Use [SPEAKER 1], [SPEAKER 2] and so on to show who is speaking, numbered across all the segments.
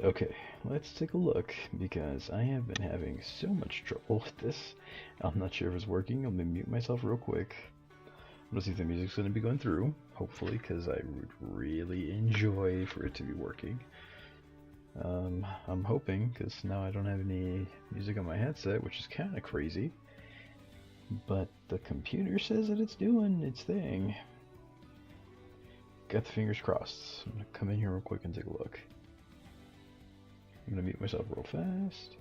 [SPEAKER 1] Okay, let's take a look because I have been having so much trouble with this. I'm not sure if it's working. I'm gonna mute myself real quick. I'm gonna see if the music's gonna be going through, hopefully, because I would really enjoy for it to be working. I'm hoping because now I don't have any music on my headset, which is kind of crazy. But the computer says that it's doing its thing. Got the fingers crossed. I'm gonna come in here real quick and take a look. I'm gonna mute myself real fast.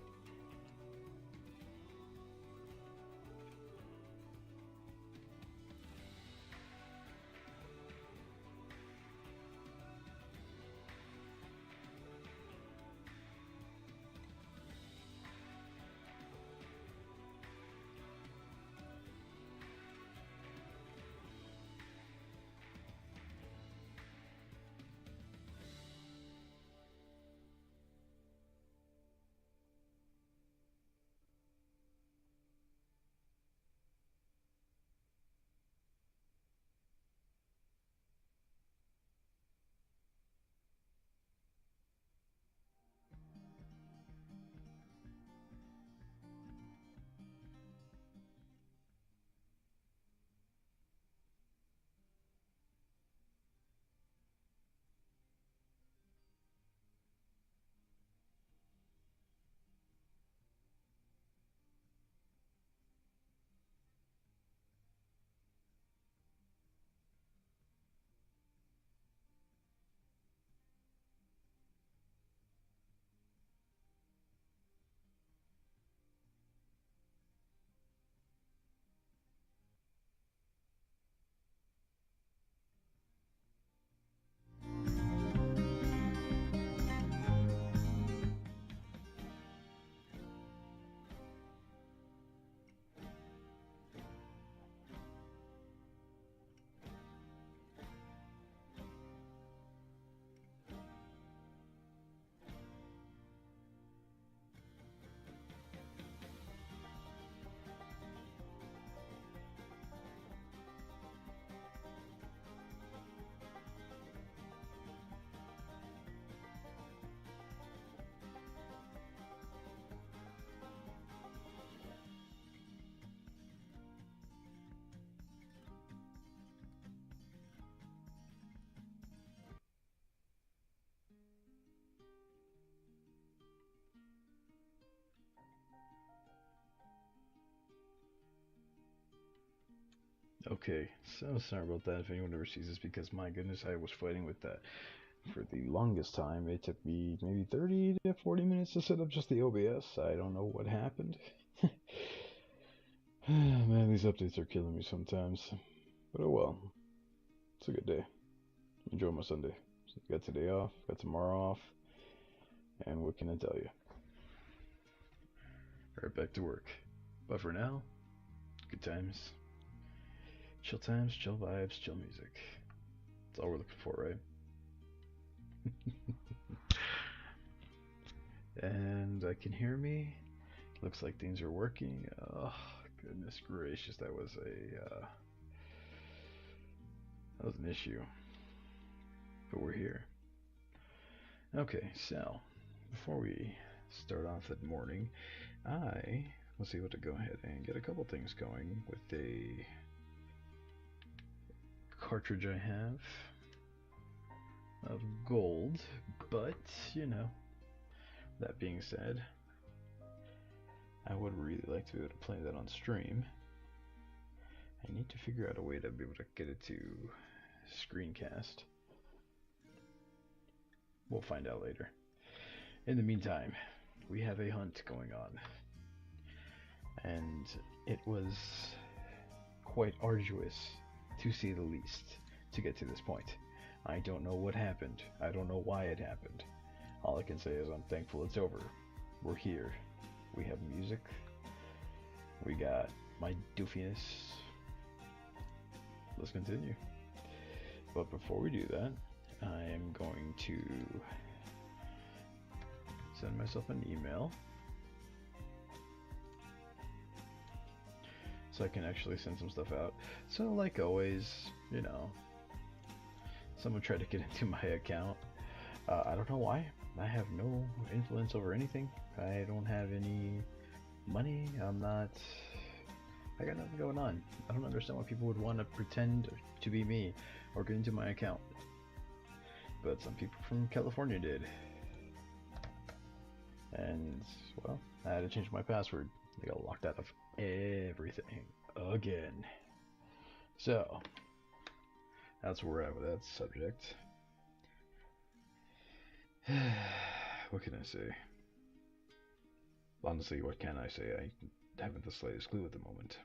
[SPEAKER 1] Okay, so sorry about that if anyone ever sees this because my goodness, I was fighting with that for the longest time. It took me maybe 30 to 40 minutes to set up just the OBS. I don't know what happened. Man, these updates are killing me sometimes. But oh well, it's a good day. Enjoy my Sunday. So got today off, got tomorrow off, and what can I tell you? Right back to work. But for now, good times, chill vibes, chill music. That's all we're looking for, right? And I can hear me. Looks like things are working. Oh, goodness gracious, that was an issue. But we're here. Okay, so before we start off that morning, I was able to go ahead and get a couple things going with a cartridge I have of gold, but you know, that being said, I would really like to be able to play that on stream. I need to figure out a way to be able to get it to screencast. We'll find out later. In the meantime, we have a hunt going on, and it was quite arduous, to say the least, to get to this point. I don't know what happened. I don't know why it happened. All I can say is I'm thankful it's over. We're here. We have music. We got my doofiness. Let's continue. But before we do that, I am going to send myself an email so I can actually send some stuff out. So like always, you know, someone tried to get into my account. I don't know why. I have no influence over anything. I don't have any money. I'm not. I got nothing going on. I don't understand why people would want to pretend to be me or get into my account. But some people from California did. And, well, I had to change my password. I got locked out of everything again. So, that's where we're at with that subject. What can I say? Honestly, what can I say? I haven't the slightest clue at the moment.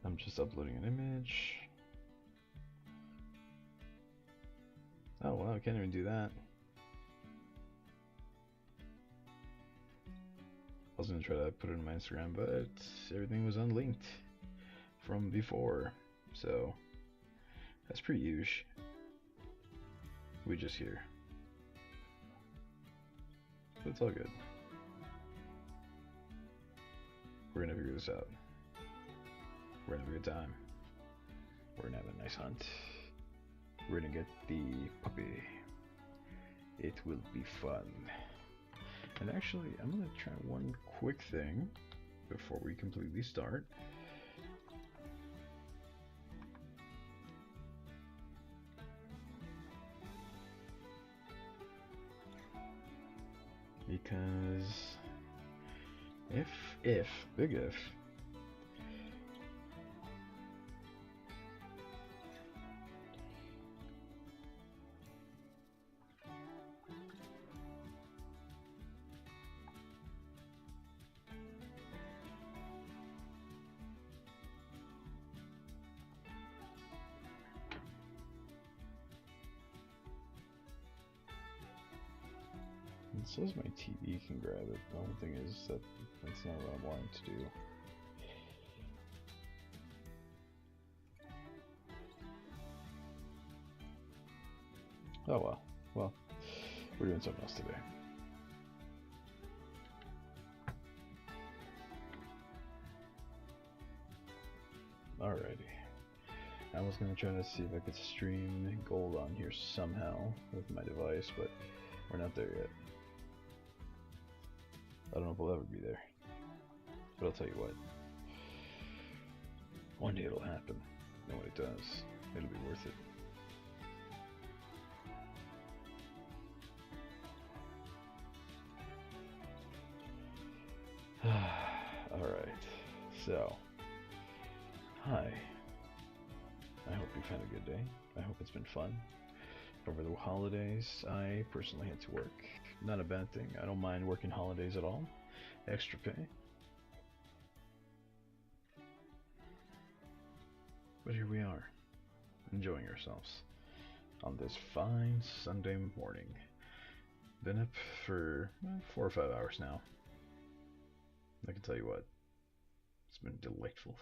[SPEAKER 1] I'm just uploading an image. Oh wow, I can't even do that. I was gonna try to put it in my Instagram, but everything was unlinked from before, so that's pretty huge. We just here, but it's all good. We're gonna figure this out. We're gonna have a good time. We're gonna have a nice hunt. We're gonna get the puppy. It will be fun. And actually, I'm gonna try one quick thing before we completely start. Because big if, it says my TV can grab it. The only thing is that that's not what I'm wanting to do. Oh well. Well, we're doing something else today. Alrighty. I was gonna try to see if I could stream gold on here somehow with my device, but we're not there yet. I don't know if we'll ever be there. But I'll tell you what. One day it'll happen. And when it does, it'll be worth it. Alright. So. Hi. I hope you've had a good day. I hope it's been fun. Over the holidays, I personally had to work. Not a bad thing. I don't mind working holidays at all. Extra pay. But here we are, enjoying ourselves on this fine Sunday morning. Been up for 4 or 5 hours now. I can tell you what, it's been delightful.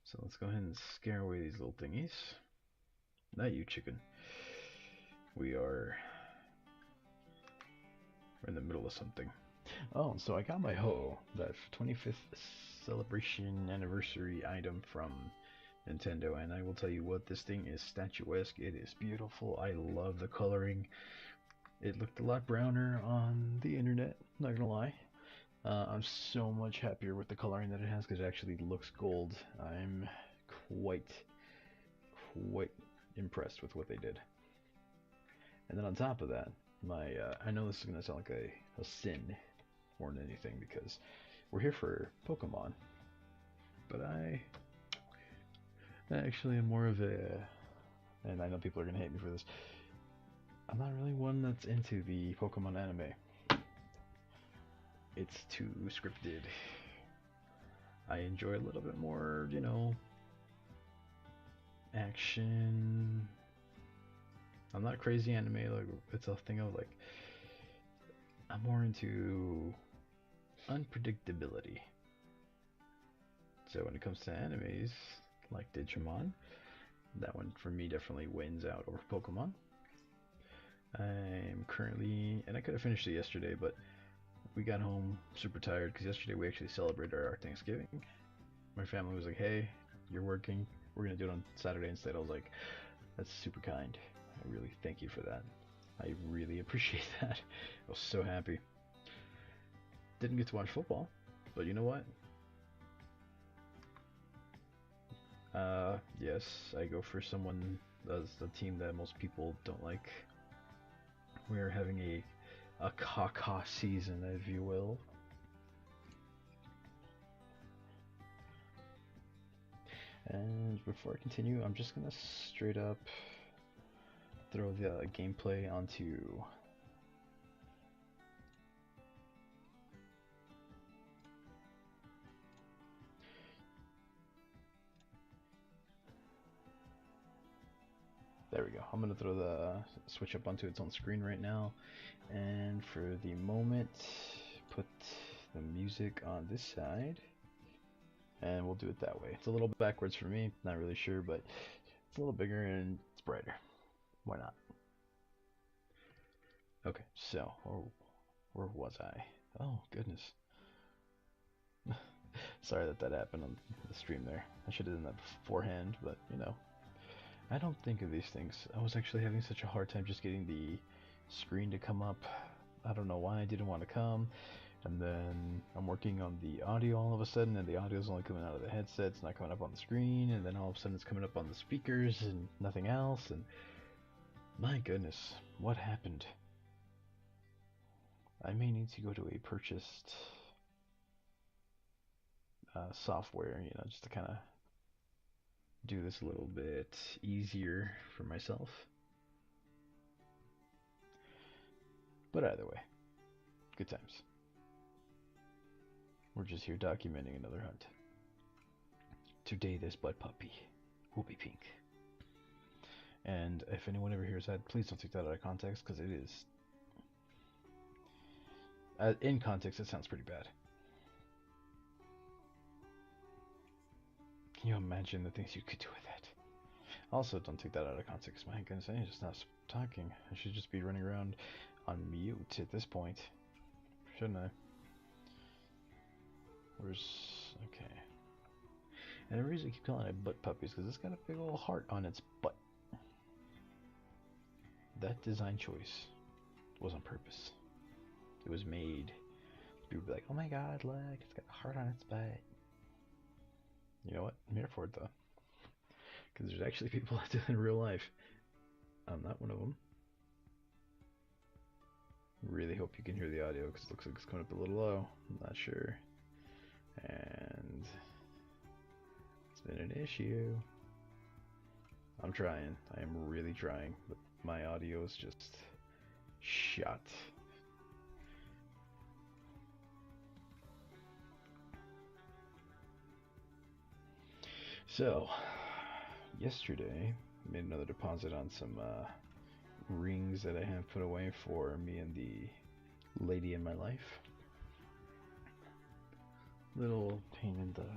[SPEAKER 1] So let's go ahead and scare away these little thingies. Not you, chicken. We're in the middle of something. Oh, so I got my Ho, that 25th celebration anniversary item from Nintendo, and I will tell you what, this thing is statuesque. It is beautiful. I love the coloring. It looked a lot browner on the internet, not gonna lie. I'm so much happier with the coloring that it has because it actually looks gold. I'm quite impressed with what they did. And then on top of that, I know this is gonna sound like a sin more than anything because we're here for Pokemon, but I actually am more of a, and I know people are gonna hate me for this, I'm not really one that's into the Pokemon anime. It's too scripted. I enjoy a little bit more, you know, action. I'm not crazy anime, like it's a thing of like, I'm more into unpredictability. So when it comes to animes like Digimon, that one for me definitely wins out over Pokemon. I'm currently, and I could have finished it yesterday, but we got home super tired because yesterday we actually celebrated our Thanksgiving. My family was like, "Hey, you're working. We're gonna do it on Saturday instead." I was like, "That's super kind. I really thank you for that. I really appreciate that." I was so happy. Didn't get to watch football, but you know what? Yes, I go for someone that's the team that most people don't like. We're having a caca season, if you will. And before I continue, I'm just gonna straight up throw the gameplay onto there we go. I'm gonna throw the switch up onto its own screen right now, and for the moment put the music on this side, and we'll do it that way. It's a little backwards for me, not really sure, but it's a little bigger and it's brighter. Why not? Okay, so where was I? Oh goodness. Sorry that happened on the stream there. I should have done that beforehand, but you know, I don't think of these things. I was actually having such a hard time just getting the screen to come up. I don't know why I didn't want to come. And then I'm working on the audio all of a sudden, and the audio's only coming out of the headset. It's not coming up on the screen, and then all of a sudden it's coming up on the speakers and nothing else. And my goodness, what happened? I may need to go to a purchased software, you know, just to kind of do this a little bit easier for myself. But either way, good times. We're just here documenting another hunt. Today this butt puppy will be pink. And if anyone ever hears that, please don't take that out of context, because it is... in context, it sounds pretty bad. Can you imagine the things you could do with that? Also, don't take that out of context. My goodness, I need to stop talking. I should just be running around on mute at this point. Shouldn't I? Where's... okay. And the reason I keep calling it butt puppies because it's got a big old heart on its butt. That design choice was on purpose. It was made. People would be like, "Oh my god, look, it's got a heart on its butt." You know what? I'm here for it though. Because there's actually people that do it in real life. I'm not one of them. Really hope you can hear the audio because it looks like it's coming up a little low. I'm not sure. And it's been an issue. I'm trying. I am really trying. But my audio is just shot. So, yesterday, I made another deposit on some rings that I have put away for me and the lady in my life. Little pain in the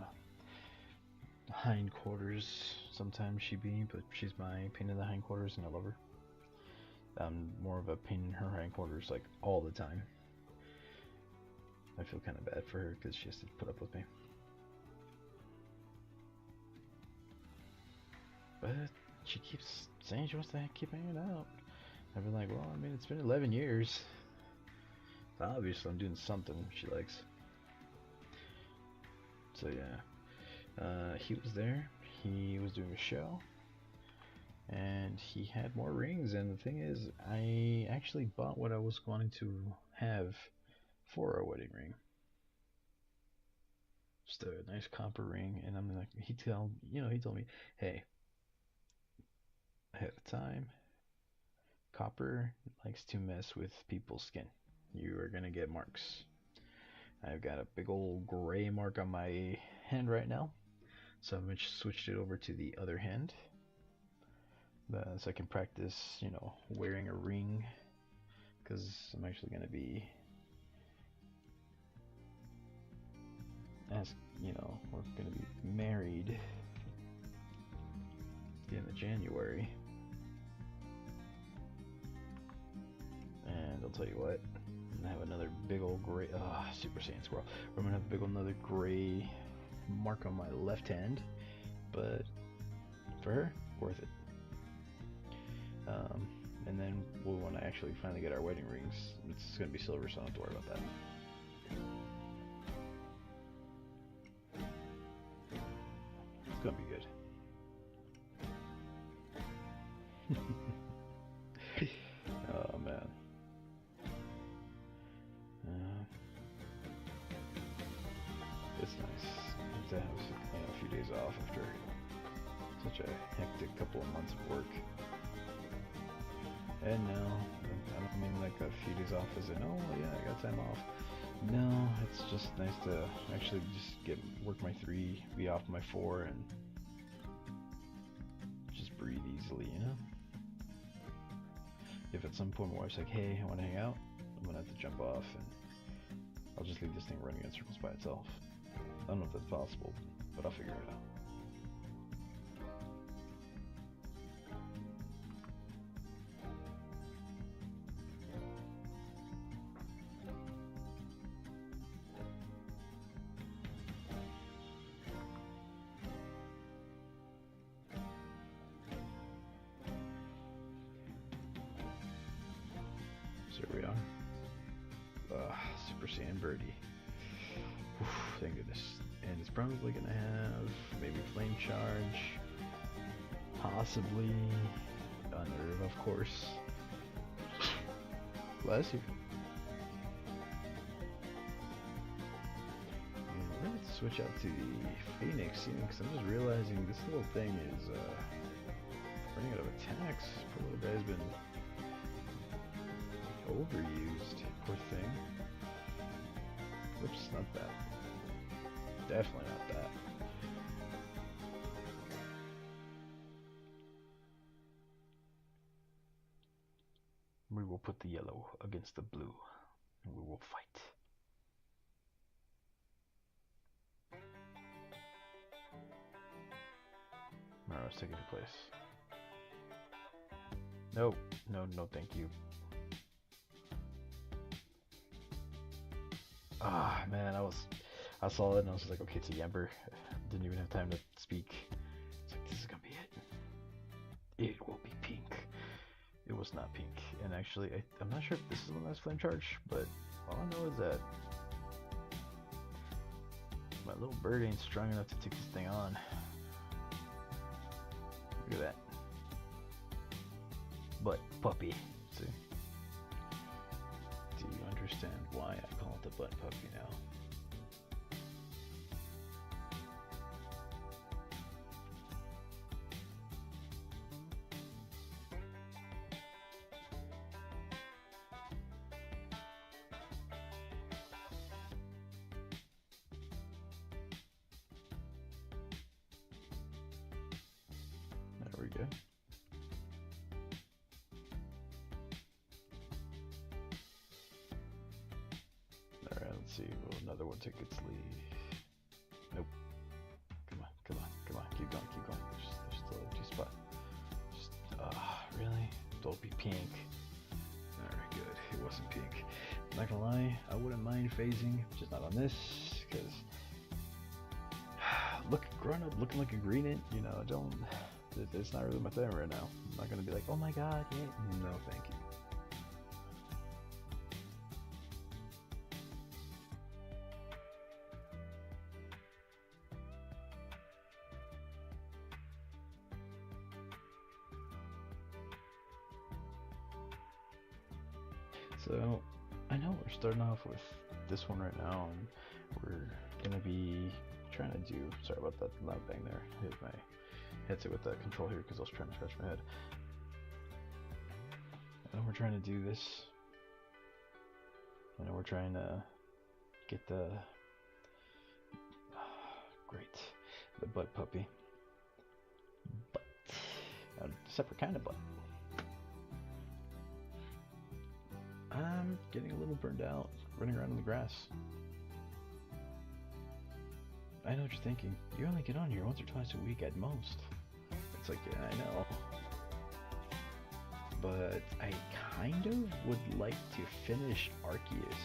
[SPEAKER 1] hindquarters, sometimes she be, but she's my pain in the hindquarters and I love her. I'm more of a pain in her hindquarters like all the time. I feel kind of bad for her because she has to put up with me. But she keeps saying she wants to keep hanging out. I've been like, well, I mean, it's been 11 years. So obviously I'm doing something she likes. So yeah, he was there. He was doing a show. And he had more rings. And the thing is, I actually bought what I was wanting to have for a wedding ring. Just a nice copper ring. And I'm like, he told me, hey, ahead of time, copper likes to mess with people's skin. You are gonna get marks. I've got a big old gray mark on my hand right now, so I've switched it over to the other hand, so I can practice, you know, wearing a ring, because I'm actually gonna be, as you know, we're gonna be married at the end of January. And I'll tell you what, gonna have another big old gray, Super Saiyan squirrel. We're gonna have a big old another gray mark on my left hand, but for her, worth it. And then we'll want to actually finally get our wedding rings. It's gonna be silver, so I don't have to worry about that. It's gonna be good. Oh man. It's nice to have a few days off after such a hectic couple of months of work. And now, I don't mean like a few days off as in, oh yeah, I got time off. No, it's just nice to actually just work my 3, be off my 4, and just breathe easily, you know? If at some point my wife's like, hey, I want to hang out, I'm gonna have to jump off, and I'll just leave this thing running in circles by itself. I don't know if that's possible, but I'll figure it out. So here we are. Super Saiyan Birdie. Oof, thank goodness. And it's probably gonna have maybe Flame Charge, possibly Unnerve, of course. Bless you. And let's switch out to the Phoenix, because I'm just realizing this little thing is running out of attacks. Poor little guy's been overused, poor thing. Oops, not that. Definitely not that. We will put the yellow against the blue, and we will fight. Maro's taking your place. No, no, thank you. Ah, man, I saw it and I was like, okay, it's a Yamper. Didn't even have time to speak. It's like, this is gonna be it. It will be pink. It was not pink. And actually, I'm not sure if this is the one that's Flame Charge, but all I know is that my little bird ain't strong enough to take this thing on. Look at that. Butt puppy. See? Do you understand why I call it the butt puppy now? There we go. Alright, let's see. Will another one take its lead? Nope. Come on, come on, come on. Keep going, keep going. There's still an empty spot. Just, really? Don't be pink. Alright, good. It wasn't pink. Not gonna lie, I wouldn't mind phasing, just not on this, because growing up looking like a green int, you know, it's not really my thing right now. I'm not gonna be like, oh my god, yeah. No, thank you. So, I know we're starting off with this one right now, and we're gonna be trying to do, sorry about that loud bang there, I hit my headset with that control here because I was trying to scratch my head. I know we're trying to do this, I know we're trying to get the, the butt puppy, but a separate kind of butt. I'm getting a little burned out running around in the grass. I know what you're thinking. You only get on here once or twice a week at most. It's like, yeah, I know. but I kind of would like to finish Arceus.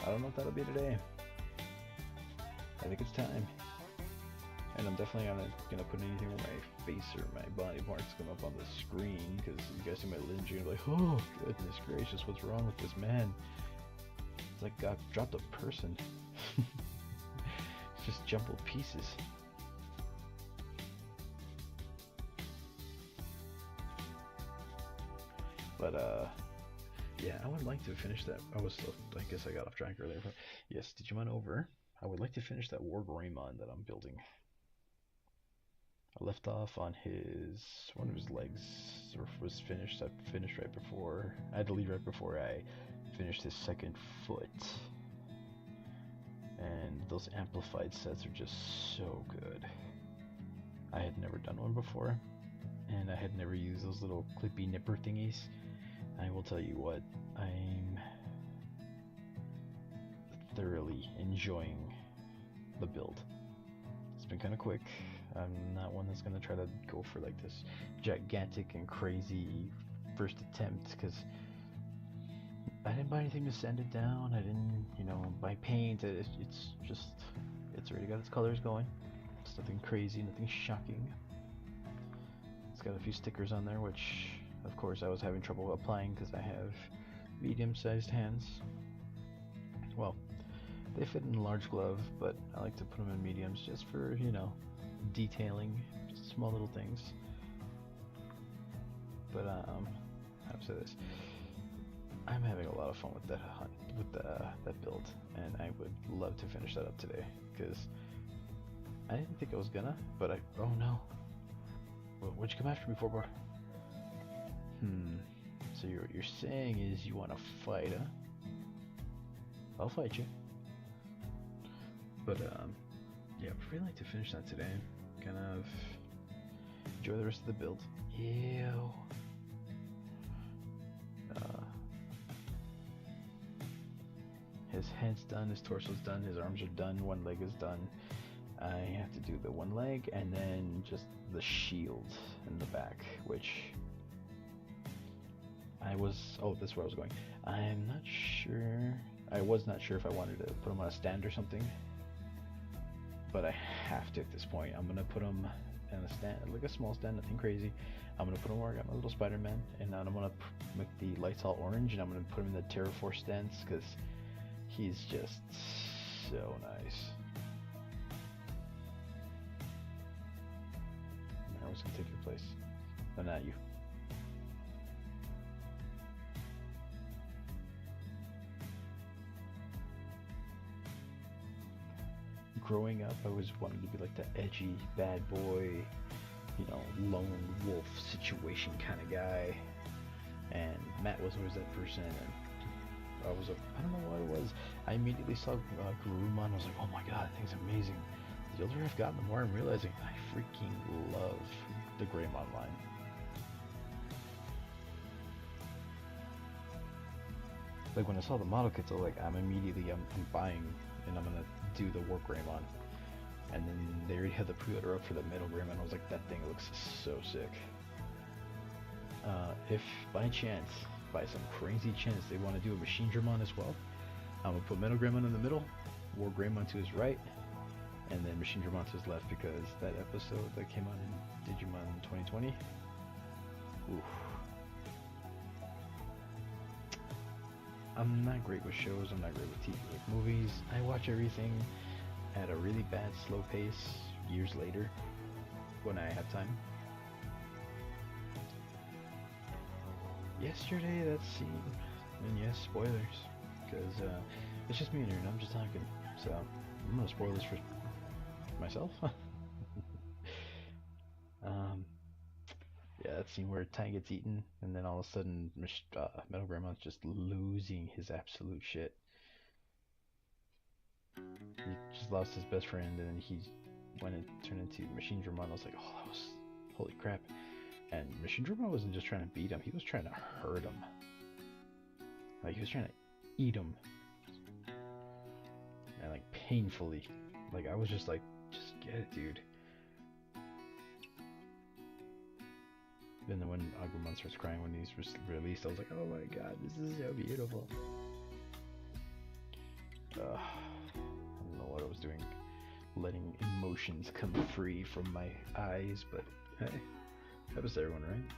[SPEAKER 1] I don't know if that'll be today. I think it's time. And I'm definitely gonna put anything where my face or my body parts come up on the screen, because you guys see my limbs, you're like, oh goodness gracious, what's wrong with this man? It's like God dropped a person. It's just jumbled pieces. But yeah, I would like to finish that. I guess I got off track earlier. But yes, Digimon Over. I would like to finish that War Greymon that I'm building. I left off on one of his legs, or was finished. I finished right before. I had to leave right before I finished his second foot. And those amplified sets are just so good. I had never done one before, and I had never used those little clippy nipper thingies. I will tell you what, I'm thoroughly enjoying the build. It's been kind of quick. I'm not one that's going to try to go for like this gigantic and crazy first attempt, because I didn't buy anything to sand it down. I didn't, buy paint. It's already got its colors going. It's nothing crazy, nothing shocking. It's got a few stickers on there, which of course I was having trouble applying because I have medium-sized hands. Well, they fit in a large glove, but I like to put them in mediums just for, detailing, just small little things. But I have to say this, I'm having a lot of fun with that that build, and I would love to finish that up today, because I didn't think I was gonna, but oh no, what'd you come after me for, bro? So what you're saying is you want to fight, huh? I'll fight you. But yeah, I'd really like to finish that today. Kind of enjoy the rest of the build. Ew. His head's done, his torso's done, his arms are done, one leg is done. I have to do the one leg and then just the shield in the back, which that's where I was going. I'm not sure. I was not sure if I wanted to put him on a stand or something, but I have to at this point. I'm gonna put him in a stand, like a small stand, nothing crazy. I'm gonna put him where I got my little Spider-Man, and then I'm gonna make the lights all orange, and I'm gonna put him in the Terraforce stance, because he's just so nice. I was gonna take your place, but not you. Growing up, I always wanted to be like the edgy bad boy, lone wolf situation kind of guy, and Matt was always that person. And I don't know what it was. I immediately saw Garurumon. I was like, oh my god, that thing's amazing. The older I've gotten, the more I'm realizing I freaking love the Greymon line. Like when I saw the model kits, I was like, I'm buying, and I'm gonna do the Warp Greymon. And then they already had the pre-order up for the Metal Greymon. I was like, that thing looks so sick. If by chance, by some crazy chance, they want to do a Machinedramon as well, I'm gonna put Metal Greymon in the middle, War Greymon to his right, and then Machinedramon to his left, because that episode that came out in Digimon 2020, oof. I'm not great with shows, I'm not great with TV, like movies. I watch everything at a really bad slow pace years later when I have time. Yesterday, that scene, and yes, spoilers, because it's just me and her, and I'm just talking, so I'm gonna spoil this for myself. Yeah, that scene where Tai gets eaten, and then all of a sudden Metal Greymon's just losing his absolute shit. He just lost his best friend, and then he went and turned into Machinedramon. I was like, oh, that was holy crap. And Machinedramon wasn't just trying to beat him, he was trying to hurt him. Like, he was trying to eat him. And like, painfully. Like, I was just like, just get it, dude. And then when Agumon starts crying when he's released, I was like, oh my god, this is so beautiful. I don't know what I was doing, letting emotions come free from my eyes, but hey, happens to everyone, right?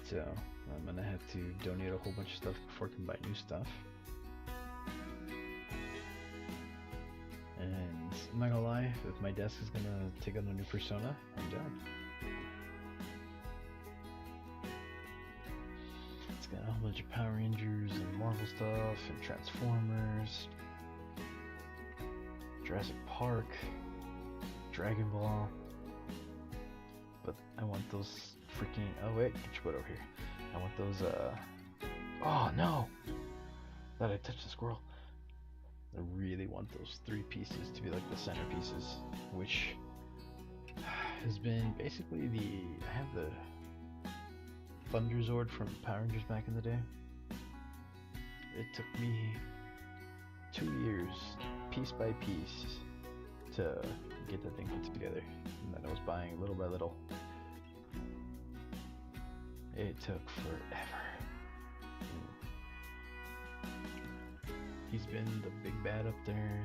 [SPEAKER 1] So I'm gonna have to donate a whole bunch of stuff before I can buy new stuff. And I'm not gonna lie, if my desk is gonna take on a new persona, I'm down. It's got a whole bunch of Power Rangers and Marvel stuff and Transformers, Jurassic Park, Dragon Ball. But I want those freaking... Oh wait, get your butt over here. I want those, Oh no! Thought I touched the squirrel. I really want those 3 pieces to be like the centerpieces, which has been basically I have the Thunder Zord from Power Rangers back in the day. It took me 2 years, piece by piece, to get that thing put together, and then I was buying little by little. It took forever. He's been the big bad up there,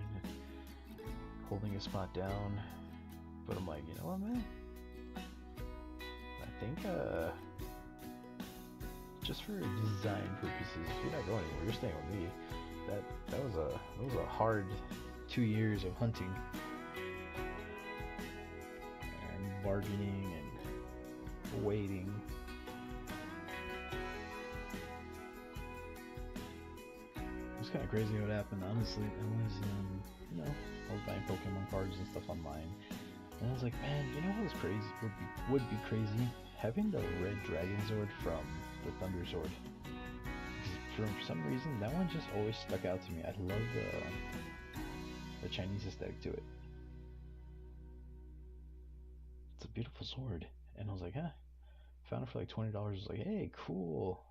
[SPEAKER 1] holding his spot down, but I'm like, you know what, man? I think, just for design purposes, you're not going anywhere, you're staying with me. That was a hard 2 years of hunting and bargaining and waiting. It was kind of crazy what happened. Honestly, I was, you know, I was buying Pokemon cards and stuff online, and I was like, man, you know what was crazy? Would be crazy having the Red Dragon Zord from the Thunder Zord. For some reason, that one just always stuck out to me. I love the Chinese aesthetic to it. It's a beautiful sword, and I was like, huh. Found it for like $20. I was like, hey, cool.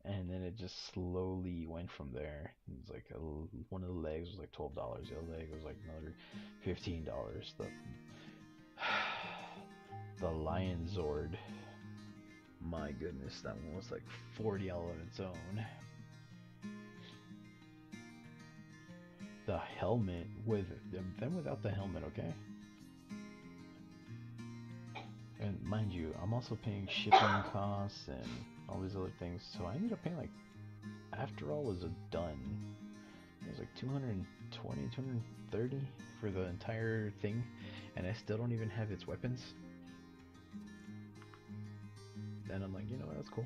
[SPEAKER 1] And then it just slowly went from there. It was like one of the legs was like $12. The other leg was like another $15. The Lion Zord. My goodness, that one was like $40 on its own. The helmet then without the helmet, okay? And mind you, I'm also paying shipping costs and all these other things, so I ended up paying like, after all was done, it was like $220, $230 for the entire thing, and I still don't even have its weapons. And I'm like, you know what, that's cool.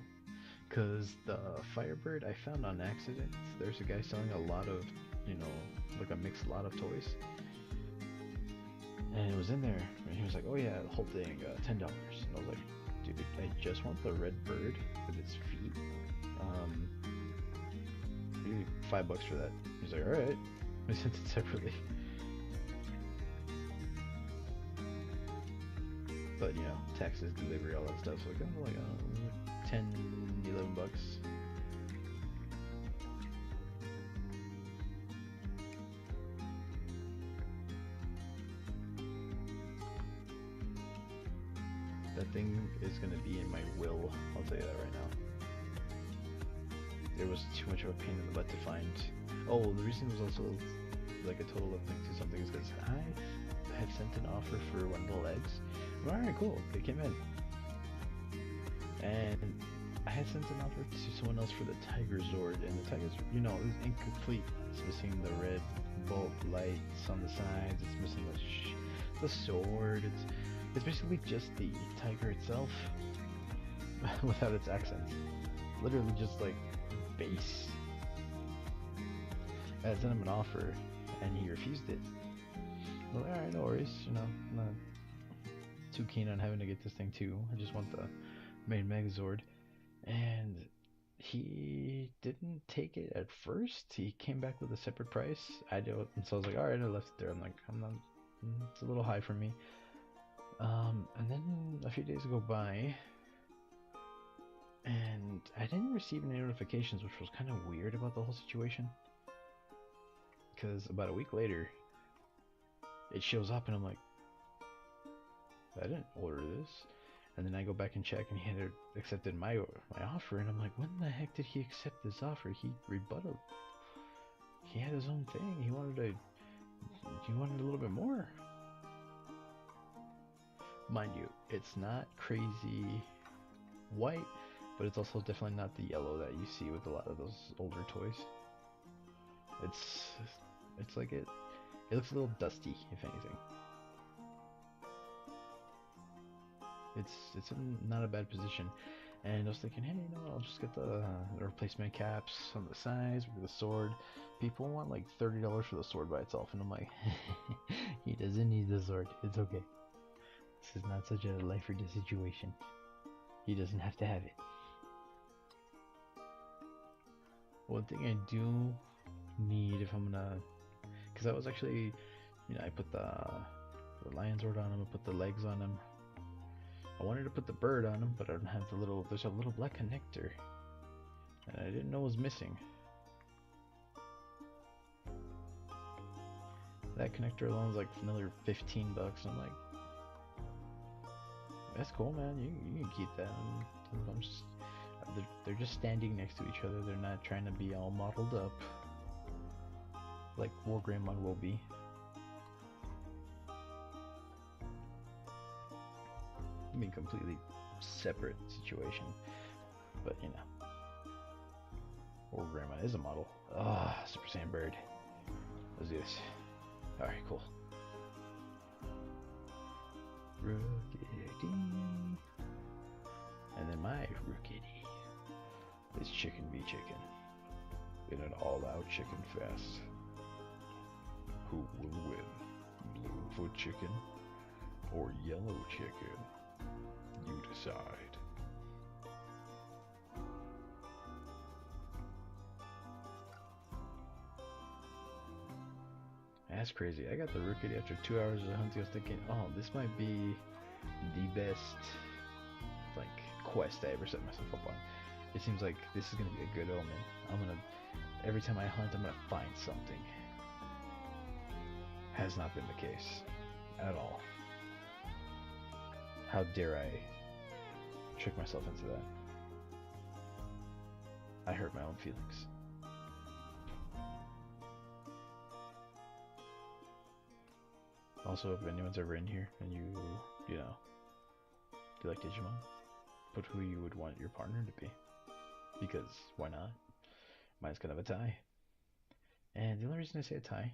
[SPEAKER 1] Cause the Firebird I found on accident. There's a guy selling a lot of, you know, like a mixed lot of toys. And it was in there, and he was like, oh yeah, the whole thing, $10. And I was like, dude, I just want the red bird with its feet. Maybe $5 for that. He's like, alright. I sent it separately. But, you know, taxes, delivery, all that stuff. So like, 10, $11. That thing is going to be in my will, I'll tell you that right now. It was too much of a pain in the butt to find. Oh, the reason was also like a total of like 2 something is because I had sent an offer for one of the legs. Alright, cool, it came in. And I had sent an offer to someone else for the Tiger Zord, and the Tiger Zord, you know, is incomplete. It's missing the red bulb lights on the sides, it's missing the sword, it's basically just the tiger itself without its accents. Literally just like base. I had sent him an offer and he refused it. Well, alright, no worries, you know, I'm not too keen on having to get this thing too. I just want the main Megazord. And he didn't take it at first. He came back with a separate price. I do, and so I was like, all right, I left it there. I'm like, I'm not. It's a little high for me. And then a few days go by, and I didn't receive any notifications, which was kind of weird about the whole situation. Because about a week later, it shows up, and I'm like, I didn't order this. And then I go back and check, and he had accepted my offer, and I'm like, when the heck did he accept this offer? He rebutted. He had his own thing. He wanted a little bit more. Mind you, it's not crazy white, but it's also definitely not the yellow that you see with a lot of those older toys. It's like it looks a little dusty, if anything. It's in not a bad position, and I was thinking, hey, you know, I'll just get the replacement caps on the sides with the sword. People want like $30 for the sword by itself, and I'm like, he doesn't need the sword. It's okay. This is not such a life or death situation. He doesn't have to have it. One thing I do need if I'm gonna, because I was actually, you know, I put the lion sword on him, I put the legs on him. I wanted to put the bird on him, but I don't have the little, there's a little black connector, and I didn't know was missing. That connector alone is like another $15. I'm like, that's cool, man. You can keep that. I'm just, they're just standing next to each other. They're not trying to be all modeled up like Wargreymon will be. I mean, completely separate situation, but you know, Wargreymon is a model. Ah, Super Saiyan Bird. Let's do this. All right, cool. Rookity. And then my Rookity is Chicken v Chicken in an all-out chicken fest. Who will win? Blue for chicken or yellow chicken? You decide. That's crazy. I got the Rookity after 2 hours of hunting. I was thinking, oh, this might be the best like quest I ever set myself up on. It seems like this is gonna be a good omen. Every time I hunt, I'm gonna find something. Has not been the case at all. How dare I trick myself into that? I hurt my own feelings. Also, if anyone's ever in here and you know, do you like Digimon? Put who you would want your partner to be. Because, why not? Mine's kind of a tie. And the only reason I say a tie,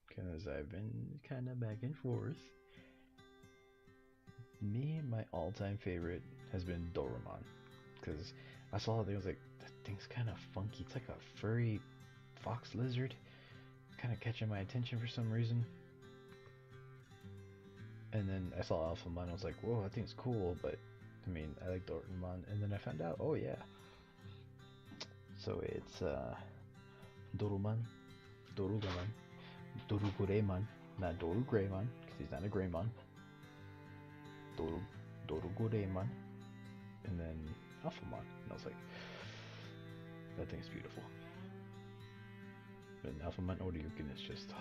[SPEAKER 1] because I've been kind of back and forth. Me, my all-time favorite has been Doraemon. Because I saw it, I was like, that thing's kind of funky. It's like a furry fox lizard. Kind of catching my attention for some reason. And then I saw Alphamon, I was like, whoa, that thing's cool, but, I mean, I like Doraemon, and then I found out, oh yeah. So it's, Doruman, Dorugoreman, not Dorugoreman, because he's not a Greymon. Dorugoreman, and then Alphamon, and I was like, that thing's beautiful. And Alphamon Oryuken is just,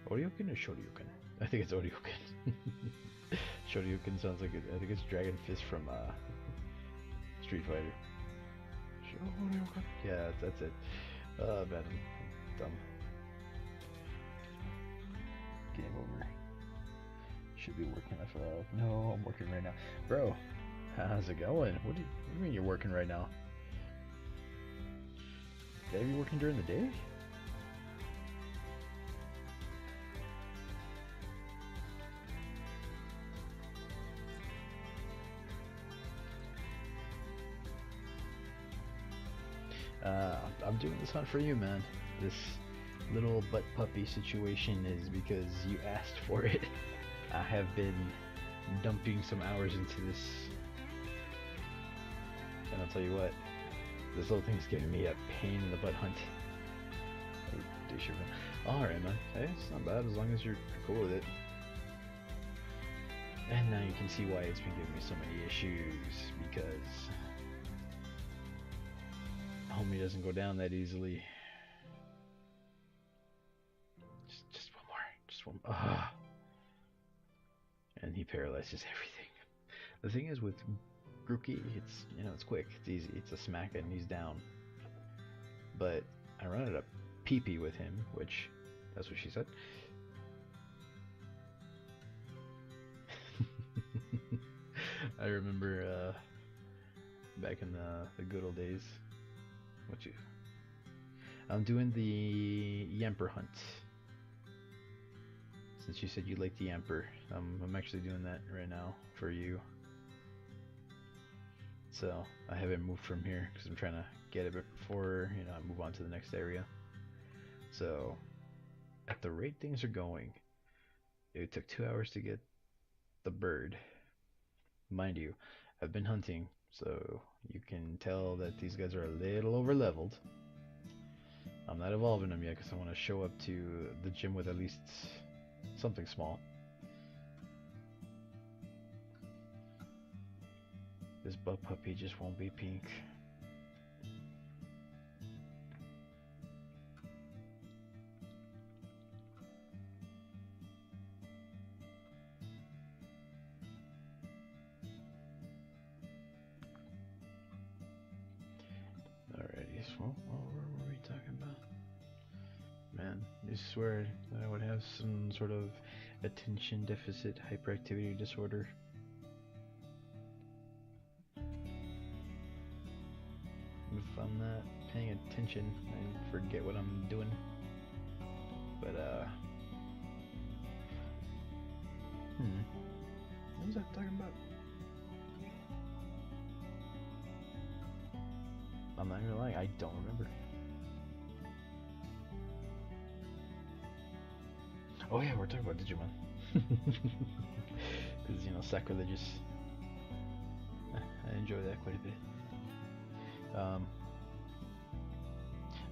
[SPEAKER 1] Oryuken or Shoryuken? I think it's Oryuken. Shoryuken sounds like I think it's Dragon Fist from Street Fighter. Shoryuken. Yeah, that's it. Man, I'm dumb. Game over. Should be working if no, I'm working right now. Bro, how's it going? What do you mean you're working right now? Are you working during the day? I'm doing this hunt for you, man. This little butt puppy situation is because you asked for it. I have been dumping some hours into this And I'll tell you what, this little thing's giving me a pain in the butt hunt. Alright, man. Hey, it's not bad as long as you're cool with it. And now you can see why it's been giving me so many issues, because homie doesn't go down that easily. Just one more. Just one. And he paralyzes everything. The thing is with Grookey, it's, you know, it's quick, it's easy, it's a smack and he's down. But I run out of PP with him, which, that's what she said. I remember back in the good old days. I'm doing the Yamper hunt. Since you said you like the Yamper, I'm actually doing that right now for you. So I haven't moved from here because I'm trying to get it before, you know, I move on to the next area. So at the rate things are going, it took 2 hours to get the bird. Mind you, I've been hunting, so you can tell that these guys are a little over leveled. I'm not evolving them yet because I want to show up to the gym with at least something small. This butt puppy just won't be pink. Well, what were we talking about? Man, I swear that I would have some sort of attention deficit hyperactivity disorder. If I'm not paying attention, I forget what I'm doing. But, what was I talking about? I'm not gonna lie, I don't remember. Oh yeah, we're talking about Digimon. Because, you know, sacrilegious. I enjoy that quite a bit. Oh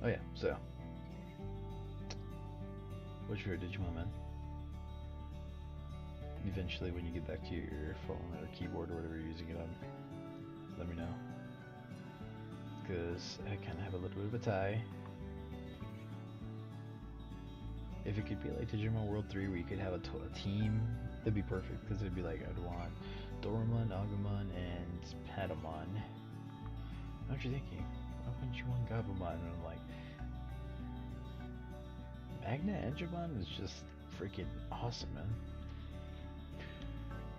[SPEAKER 1] yeah, so. What's your Digimon, man? Eventually, when you get back to your phone or keyboard or whatever you're using it on, let me know. Because I kind of have a little bit of a tie. If it could be like Digimon World 3 where you could have a team, that'd be perfect. Because it'd be like, I'd want Doraemon, Agumon, and Patamon. What you thinking? Why wouldn't you want Gabumon? And I'm like, Magna Angemon is just freaking awesome, man.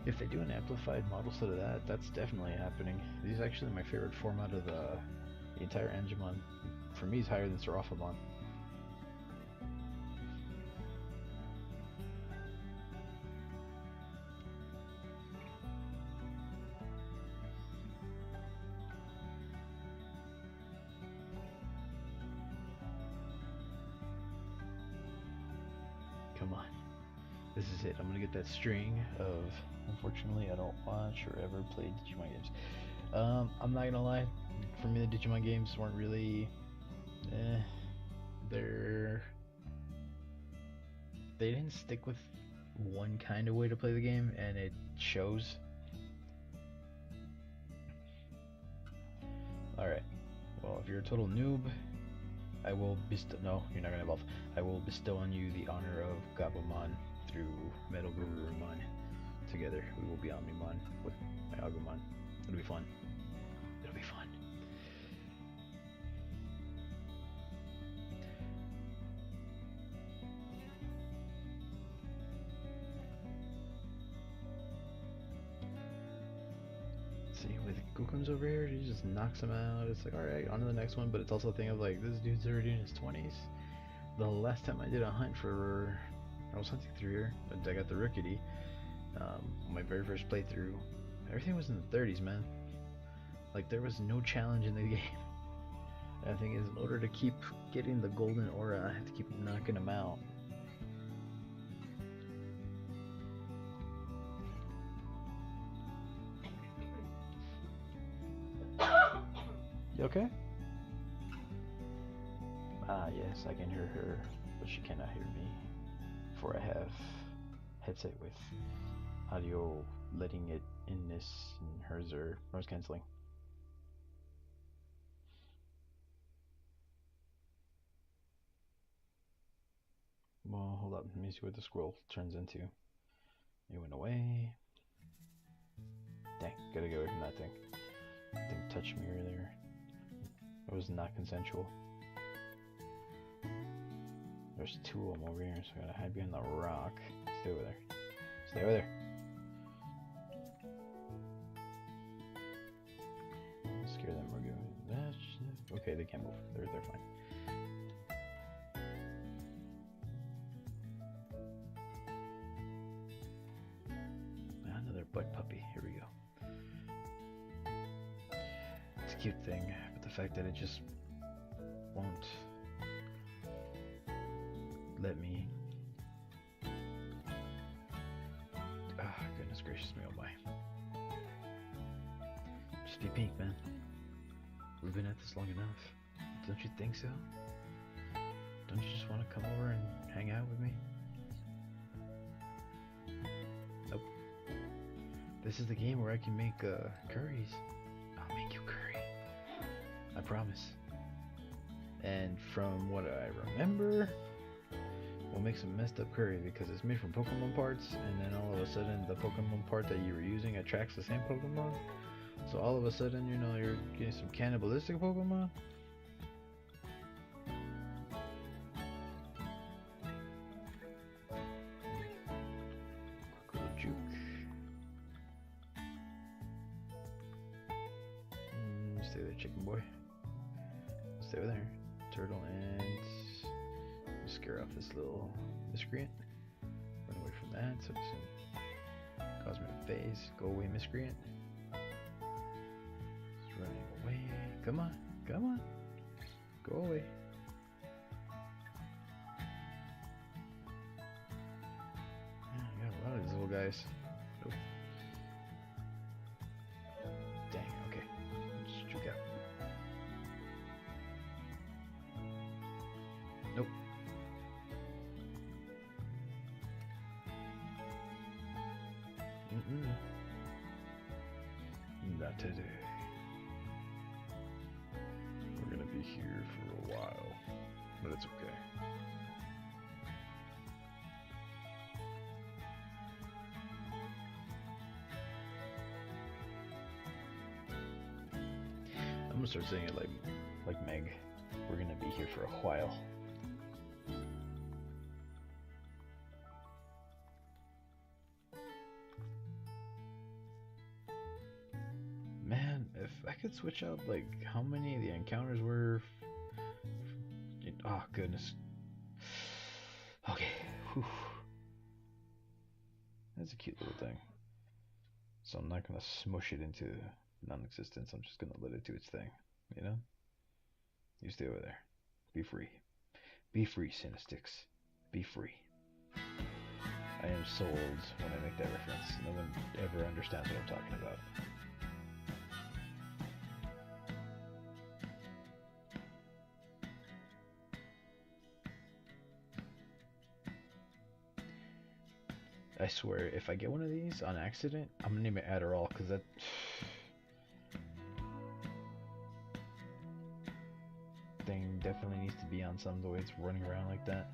[SPEAKER 1] If they do an amplified model set of that, that's definitely happening. He's actually my favorite form out of the entire Angemon. For me, he's higher than Seraphimon. Come on. This is it. I'm gonna get that string of... Unfortunately, I don't watch or ever play Digimon games. I'm not gonna lie. For me, the Digimon games weren't really... They didn't stick with one kind of way to play the game, and it shows. Alright. Well, if you're a total noob, I will bestow... No, you're not gonna evolve. I will bestow on you the honor of Gabumon through Metal Garurumon. Together, we will be Omnimon with my Agumon. It'll be fun. It'll be fun. See, with Gookum's over here, he just knocks him out. It's like, alright, on to the next one, but it's also a thing of like, this dude's already in his 20s. The last time I did a hunt for... I was hunting through here, but I got the Rookity. My very first playthrough, everything was in the 30s, man. Like, there was no challenge in the game. And the thing is, in order to keep getting the golden aura, I have to keep knocking them out. You okay? Ah, yes, I can hear her, but she cannot hear me. For I have headset with audio letting it in this, and hers are noise canceling. Well, hold up. Let me see what the scroll turns into. It went away. Dang, gotta get away from that thing. Didn't touch me earlier. It was not consensual. There's two of them over here, so I gotta hide behind the rock. Stay over there. Stay over there. Scare them. We're good. Okay, they can't move. They're fine. Another butt puppy. Here we go. It's a cute thing, but the fact that it just won't let me. Ah, goodness gracious me, oh my. Just be pink, man. We've been at this long enough. Don't you think so? Don't you just want to come over and hang out with me? Nope. This is the game where I can make curries. I'll make you curry. I promise. And from what I remember, we'll make some messed up curry because it's made from Pokemon parts, and then all of a sudden the Pokemon part that you were using attracts the same Pokemon. So all of a sudden, you know, you're getting some cannibalistic Pokemon. Quick little juke. Stay there, chicken boy. Stay over there. Turtle, and scare off this little miscreant. Run away from that so it doesn't cause me to phase. Go away, miscreant. Running away. Come on. Come on. Go away. Yeah, I got a lot of these little guys. Nope. Dang, okay. Just juke out. Nope. Not today. We're gonna be here for a while, but it's okay. I'm gonna start saying it like Meg. We're gonna be here for a while. Man, if I could switch out like how many of the encounters were. Oh goodness. Okay. Whew. That's a cute little thing. So I'm not gonna smush it into non-existence. I'm just gonna let it do its thing. You know? You stay over there. Be free. Be free, Cinestix. Be free. I am so old when I make that reference. No one ever understands what I'm talking about. I swear, if I get one of these on accident, I'm gonna name it Adderall, because that... thing definitely needs to be on some, the way it's running around like that.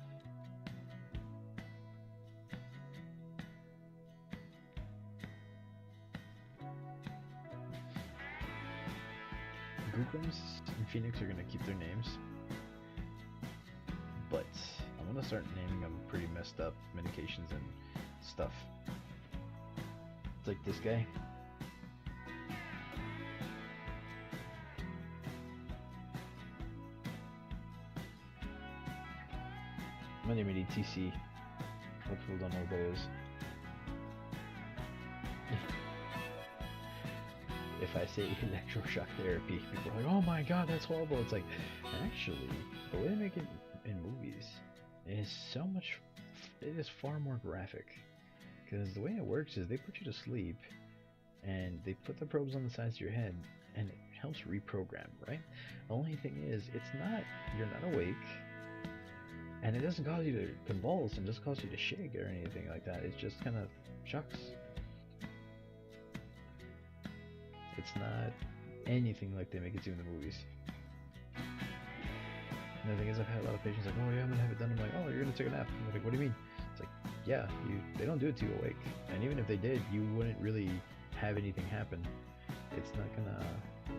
[SPEAKER 1] Googlums and Phoenix are gonna keep their names, but I'm gonna start naming them pretty messed up medications and stuff. It's like this guy. I'm gonna name it ETC. Most people don't know what that is. If I say electroshock therapy, people are like, oh my god, that's horrible. It's like, actually, the way they make it in movies is so much, it is far more graphic. Because the way it works is they put you to sleep, and they put the probes on the sides of your head, and helps reprogram, right? The only thing is, you're not awake, and it doesn't cause you to convulse and doesn't cause you to shake or anything like that. It's just kind of shocks. It's not anything like they make it seem in the movies. And the thing is, I've had a lot of patients like, oh yeah, I'm gonna have it done. I'm like, oh, you're gonna take a nap. I'm like, what do you mean? It's like, yeah, they don't do it to you awake. And even if they did, you wouldn't really have anything happen. It's not gonna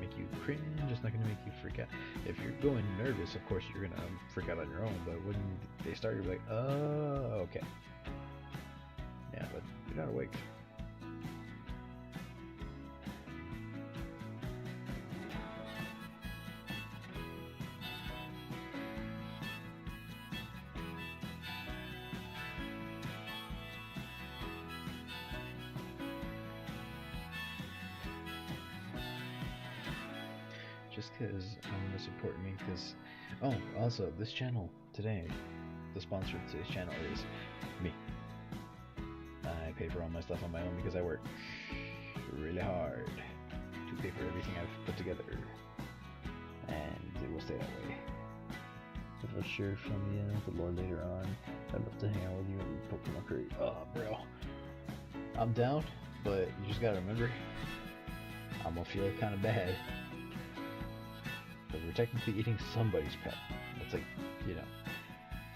[SPEAKER 1] make you cringe. It's not gonna make you freak out. If you're going nervous, of course you're gonna freak out on your own. But when they start, you're like, oh, okay. Yeah, but you're not awake. Just because I'm gonna support me, because also this channel today, the sponsor of today's channel is me. I pay for all my stuff on my own because I work really hard to pay for everything I've put together, and it will stay that way. If I share from you the lore later on, I'd love to hang out with you in Pokemon Curry. Oh, bro, I'm down, but you just gotta remember, I'm gonna feel kind of bad. We're technically eating somebody's pet. It's like, you know,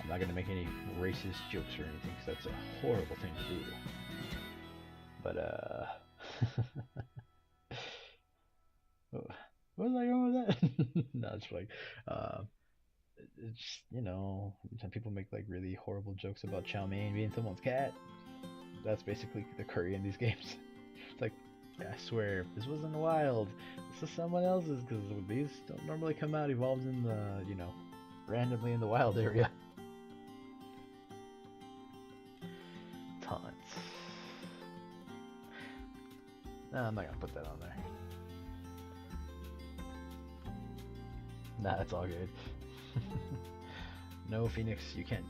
[SPEAKER 1] I'm not gonna make any racist jokes or anything, because that's a horrible thing to do. But what was I going with that? No, it's like, it's, you know, some people make like really horrible jokes about Chow Mein being someone's cat. That's basically the curry in these games. It's like, I swear, if this wasn't wild, this is someone else's, because these don't normally come out evolved in the, you know, randomly in the wild area. Taunts. No, I'm not gonna put that on there. Nah, that's all good. No, Phoenix, you can't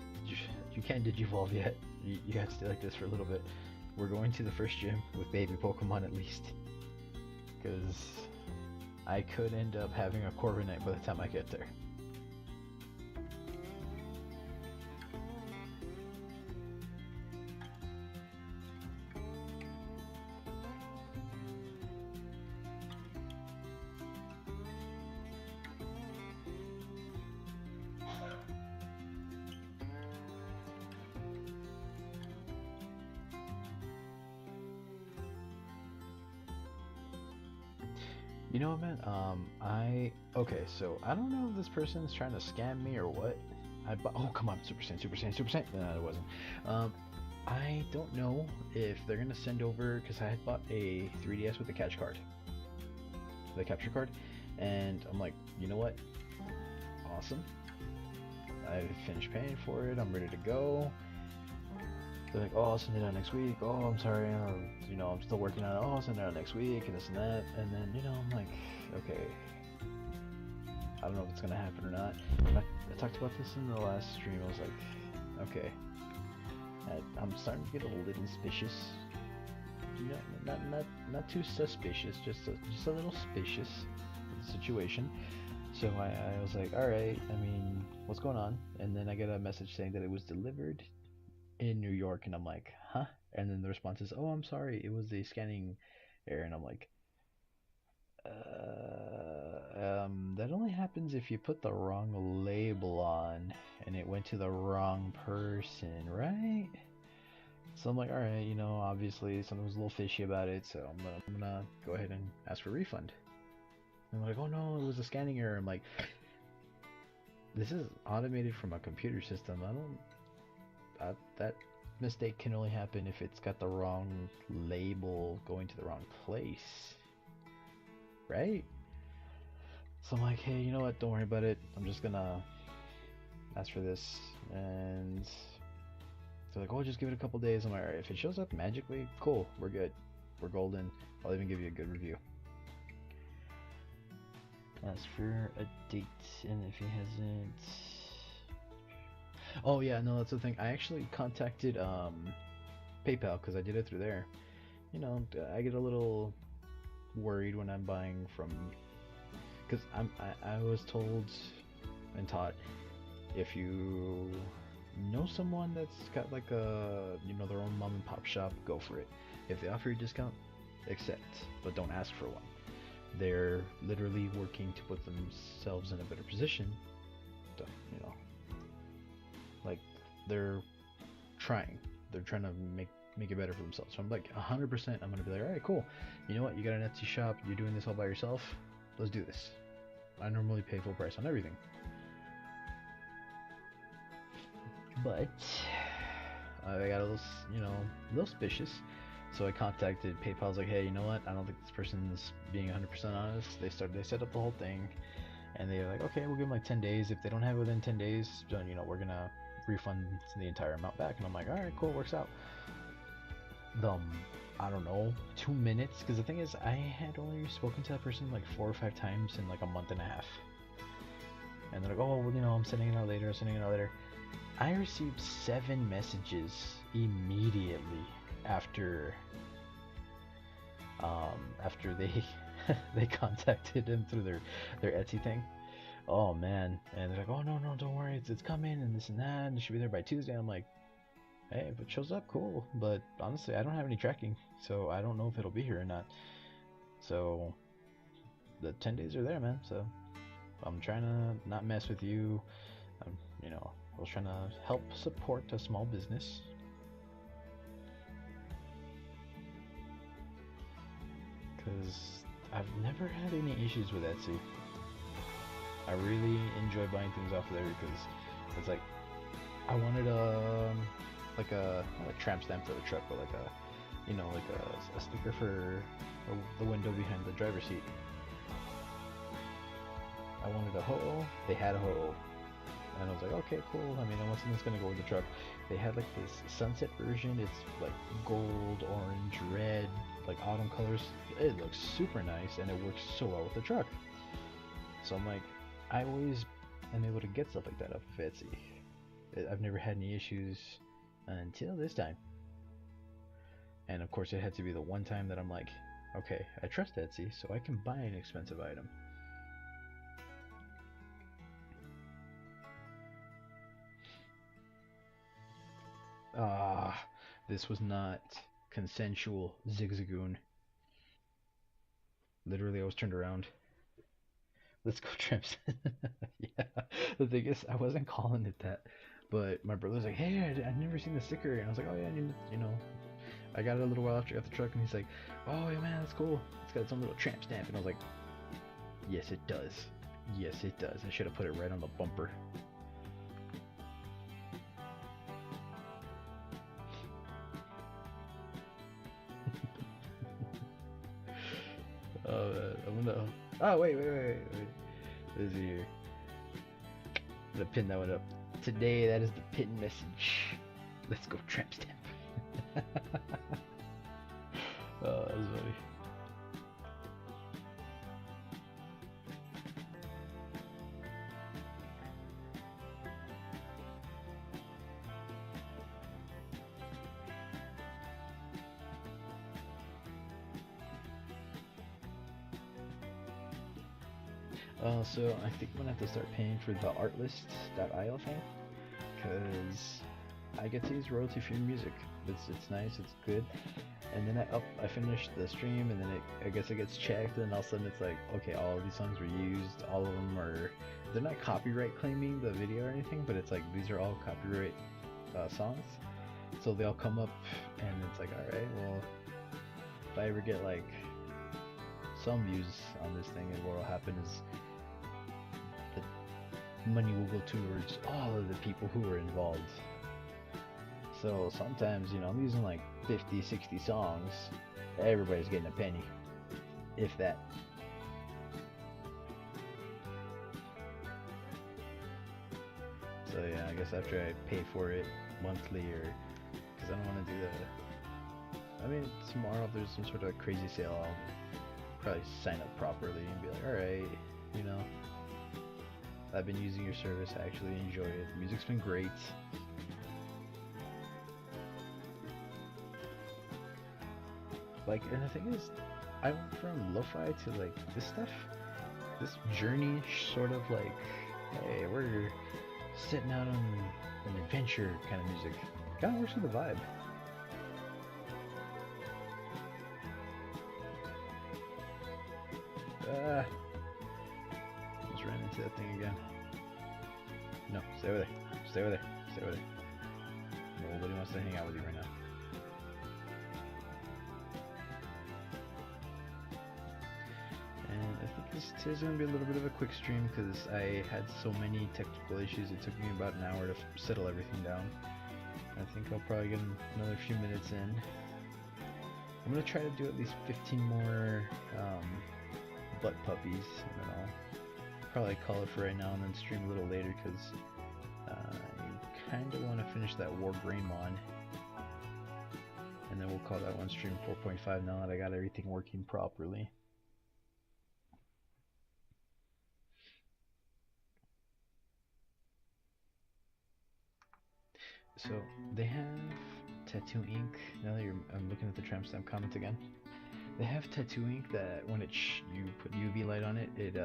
[SPEAKER 1] digivolve yet. You gotta stay like this for a little bit. We're going to the first gym with baby Pokemon at least, because I could end up having a Corviknight by the time I get there. You know what, man? Okay, so I don't know if this person is trying to scam me or what. Oh, come on, Super Saiyan, Super Saiyan, Super Saiyan. No, it wasn't. I don't know if they're gonna send over, because I had bought a 3DS with a capture card, and I'm like, you know what? Awesome. I finished paying for it. I'm ready to go. They're like, oh, I'll send it out next week. Oh, I'm sorry, you know, I'm still working on it. Oh, I'll send it out next week, and this and that. And then, you know, I'm like, okay, I don't know if it's gonna happen or not. I talked about this in the last stream. I was like, okay, I'm starting to get a little suspicious. You know, not too suspicious, just a little suspicious situation. So I was like, all right, I mean, what's going on? And then I get a message saying that it was delivered in New York, and I'm like, huh? And then the response is, oh, I'm sorry, it was a scanning error. And I'm like, that only happens if you put the wrong label on and it went to the wrong person, right? So I'm like, all right, you know, obviously something was a little fishy about it, so I'm gonna go ahead and ask for a refund. And they're like, oh no, it was a scanning error. I'm like, this is automated from a computer system. That mistake can only happen if it's got the wrong label going to the wrong place, right? So I'm like, hey, you know what, don't worry about it, I'm just gonna ask for this. And they're like, oh, just give it a couple days. I'm like, alright, if it shows up magically, cool, we're good, we're golden, I'll even give you a good review. Ask for a date, and if he hasn't... Oh yeah, no, that's the thing. I actually contacted PayPal, because I did it through there. You know, I get a little worried when I'm buying from because I was told and taught, if you know someone that's got like their own mom and pop shop, go for it. If they offer you a discount, accept, but don't ask for one. They're literally working to put themselves in a better position. To, like they're trying. They're trying to make it better for themselves. So I'm like 100%. I'm gonna be like, all right, cool. You know what? You got an Etsy shop. You're doing this all by yourself. Let's do this. I normally pay full price on everything, but I got a little suspicious. So I contacted PayPal. I was like, hey, you know what? I don't think this person is being 100% honest. They set up the whole thing, and they're like, okay, we'll give them like 10 days. If they don't have it within 10 days, then we're gonna refund the entire amount back. And I'm like, all right, cool, works out. I don't know, 2 minutes, because the thing is, I had only spoken to that person like 4 or 5 times in like a month and a half. And they're like, oh, well, I'm sending it out later, I received 7 messages immediately after they they contacted him through their Etsy thing. Oh man. And they're like, oh no, don't worry, it's coming and this and that, and it should be there by Tuesday. I'm like, hey, if it shows up, cool, but honestly I don't have any tracking, so I don't know if it'll be here or not. So the 10 days are there, man. So I'm trying to not mess with you. I was trying to help support a small business. Because I've never had any issues with Etsy. I really enjoy buying things off of there because it's like, I wanted not a tramp stamp for the truck, but like a sticker for the window behind the driver's seat. I wanted a ho-oh. They had a ho-oh. And I was like, okay, cool. I mean, unless something's gonna go with the truck. They had like this sunset version. It's like gold, orange, red, like autumn colors. It looks super nice, and it works so well with the truck. So I'm like, I always am able to get stuff like that off of Etsy. I've never had any issues until this time. And of course, it had to be the one time that I'm like, okay, I trust Etsy, so I can buy an expensive item. This was not consensual, Zigzagoon. Literally, I was turned around. Let's go, Tramps. Yeah, the thing is, I wasn't calling it that, but my brother's like, hey, I've never seen the sticker. And I was like, oh yeah, I got it a little while after I got the truck, and he's like, oh yeah, man, that's cool. It's got its own little tramp stamp. And I was like, yes, it does. Yes, it does. I should have put it right on the bumper. I'm gonna. Oh wait. This is here. I'm gonna pin that one up. Today, that is the pin message. Let's go, tramp stamp. Oh, that was funny. So I think I'm gonna have to start paying for the artlist.io thing, because I get to use royalty-free music. It's nice, it's good. And then I finish the stream, and then I guess it gets checked, and all of a sudden it's like, okay, all of these songs were used. All of them are, they're not copyright claiming the video or anything, but it's like these are all copyright songs. So they all come up, and it's like, all right, well, if I ever get like some views on this thing, and what'll happen is money will go towards all of the people who were involved. So sometimes, I'm using like 50, 60 songs, everybody's getting a penny, if that. So yeah, I guess after I pay for it monthly, or because I don't want to do that. I mean, tomorrow if there's some sort of crazy sale, I'll probably sign up properly and be like, alright, I've been using your service, I actually enjoy it. The music's been great. Like, and the thing is, I went from lo-fi to like this stuff this journey sort of like, hey, we're setting out on an adventure kind of music. Kind of works with the vibe. Just ran into that thing again. No, stay over there. Stay over there. Stay over there. Nobody wants to hang out with you right now. And I think today's going to be a little bit of a quick stream because I had so many technical issues. It took me about an hour to settle everything down. I think I'll probably get another few minutes in. I'm going to try to do at least 15 more butt puppies, and then I'll probably call it for right now and then stream a little later because I kind of want to finish that War Greymon, and then we'll call that one stream 4.5 now that I got everything working properly. So they have Tattoo ink. Now that I'm looking at the tramp stamp comments again. They have Tattoo ink that when you put UV light on it, it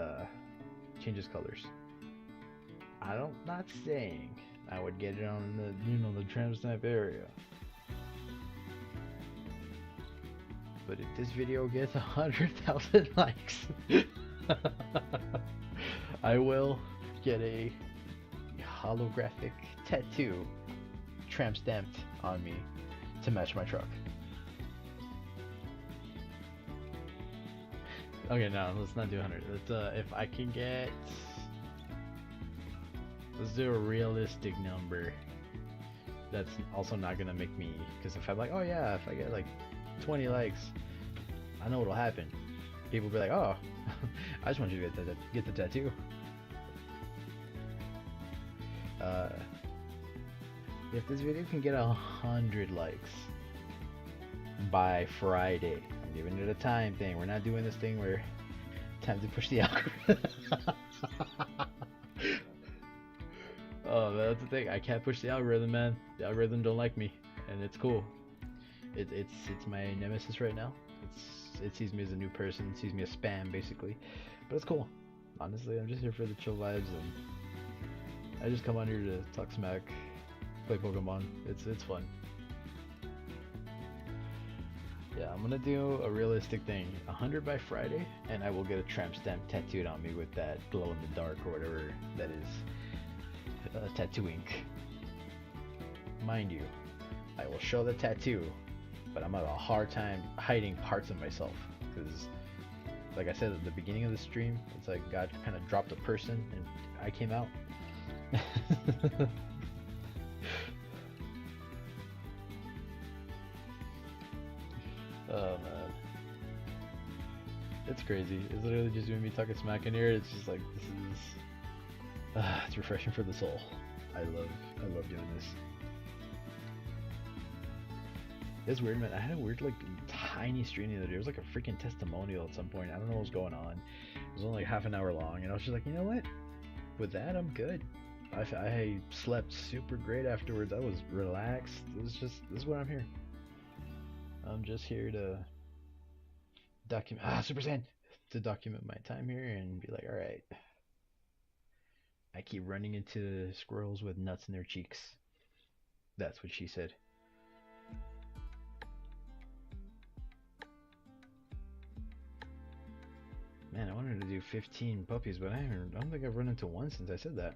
[SPEAKER 1] changes colors. I'm not saying I would get it on the the tramp stamp area, but if this video gets 100,000 likes, I will get a holographic tattoo tramp stamped on me to match my truck. Okay, no, let's not do 100. Let's if I can get, let's do a realistic number. That's also not gonna make me, because if I'm like, oh yeah, if I get like 20 likes, I know what'll happen. People will be like, oh, I just want you to get the tattoo. If this video can get 100 likes by Friday, I'm giving it a time thing. We're not doing this thing where time to push the algorithm. Oh, that's the thing. I can't push the algorithm, man. The algorithm don't like me, and it's cool. It's my nemesis right now. It sees me as a new person. It sees me as spam, basically. But it's cool. Honestly, I'm just here for the chill vibes, and I just come on here to talk smack, play Pokemon. It's fun. Yeah, I'm gonna do a realistic thing. 100 by Friday, and I will get a tramp stamp tattooed on me with that glow in the dark or whatever that is. Tattoo ink. Mind you, I will show the tattoo, but I'm having a hard time hiding parts of myself because, like I said at the beginning of the stream, it's like God kind of dropped a person and I came out. Oh man, it's crazy. It's literally just me talking smack in here. It's just like, this is it's refreshing for the soul. I love doing this. It's weird, man. I had a weird, like, tiny stream the other day. It was like a freaking testimonial at some point. I don't know what was going on. It was only like half an hour long, and I was just like, you know what? With that, I'm good. I slept super great afterwards. I was relaxed. It was just, this is why I'm here. I'm just here to document, Super Saiyan, to document my time here and be like, alright. I keep running into squirrels with nuts in their cheeks. That's what she said. Man, I wanted to do 15 puppies, but I don't think I've run into one since I said that.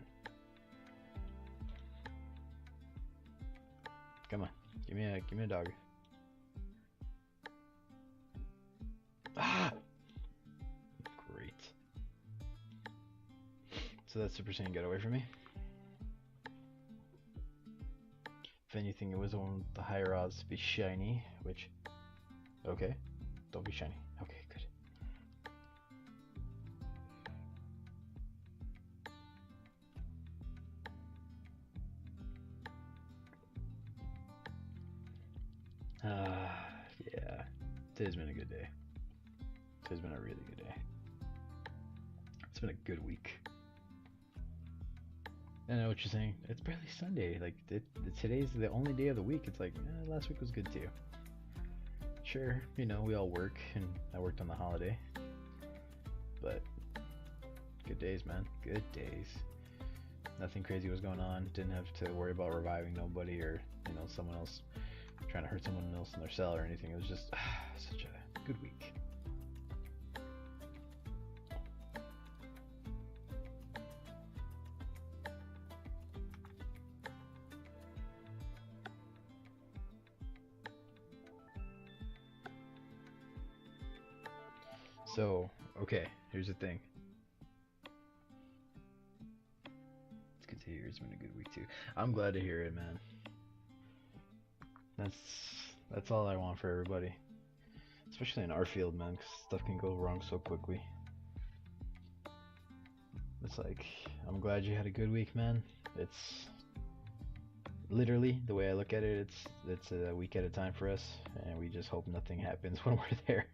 [SPEAKER 1] Come on, give me a dog. Ah! Great. So that's Super Saiyan, get away from me. If anything, it was on the higher odds to be shiny, which, okay, don't be shiny. Okay, good. Yeah, today's been a good day. Today's been a really good day. It's been a good week. I know what you're saying. It's barely Sunday. Like, today's the only day of the week. It's like, last week was good too. Sure, you know, we all work, and I worked on the holiday. But Good days, man. Good days. Nothing crazy was going on. Didn't have to worry about reviving nobody or, someone else trying to hurt someone else in their cell or anything. It was just such a good week. So, okay, here's the thing. It's good to hear it's been a good week too. I'm glad to hear it, man. That's all I want for everybody. Especially in our field, man, 'cause stuff can go wrong so quickly. It's like, I'm glad you had a good week, man. It's literally, the way I look at it, it's a week at a time for us, and we just hope nothing happens when we're there.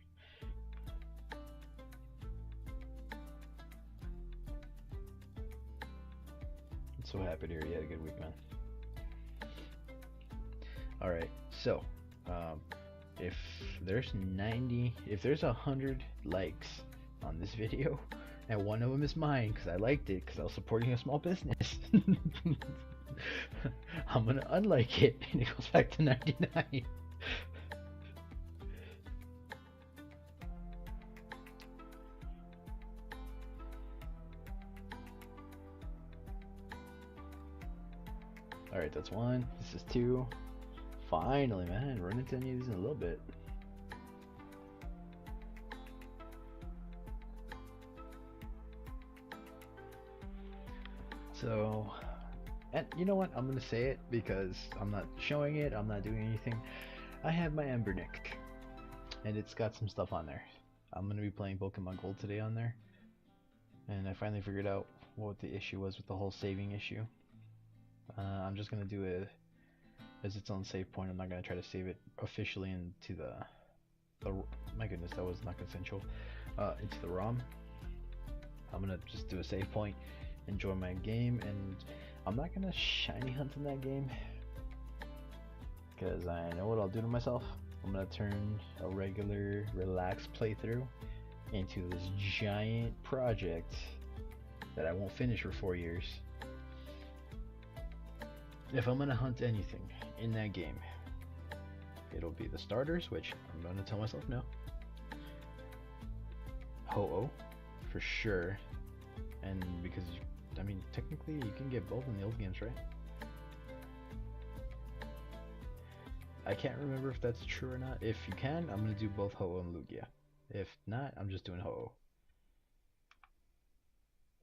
[SPEAKER 1] I'm so happy to hear you had a good week, man. Alright, so, if there's 100 likes on this video, and one of them is mine, because I liked it, because I was supporting a small business, I'm gonna unlike it, and it goes back to 99. Alright, that's one. This is two. Finally, man, run into any of these in a little bit. So, and you know what? I'm gonna say it because I'm not showing it, I'm not doing anything. I have my Embernick, and it's got some stuff on there. I'm gonna be playing Pokemon Gold today on there, and I finally figured out what the issue was with the whole saving issue. I'm just gonna do it as its own save point. I'm not gonna try to save it officially into the my goodness, that was not consensual. Into the ROM. I'm gonna just do a save point, enjoy my game, and I'm not gonna shiny hunt in that game because I know what I'll do to myself. I'm gonna turn a regular, relaxed playthrough into this giant project that I won't finish for 4 years. If I'm gonna hunt anything in that game, it'll be the starters, which I'm gonna tell myself no. Ho-Oh, for sure. And because, I mean, technically you can get both in the old games, right? I can't remember if that's true or not. If you can, I'm gonna do both Ho-Oh and Lugia. If not, I'm just doing Ho-Oh.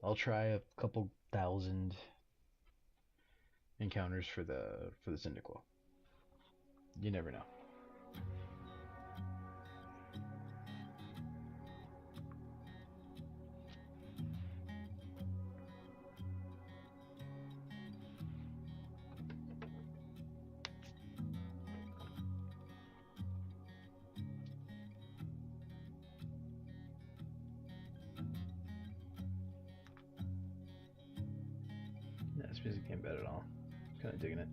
[SPEAKER 1] I'll try a couple thousand encounters for the Cyndaquil. You never know. Yeah, this music ain't bad at all. Kind of digging it.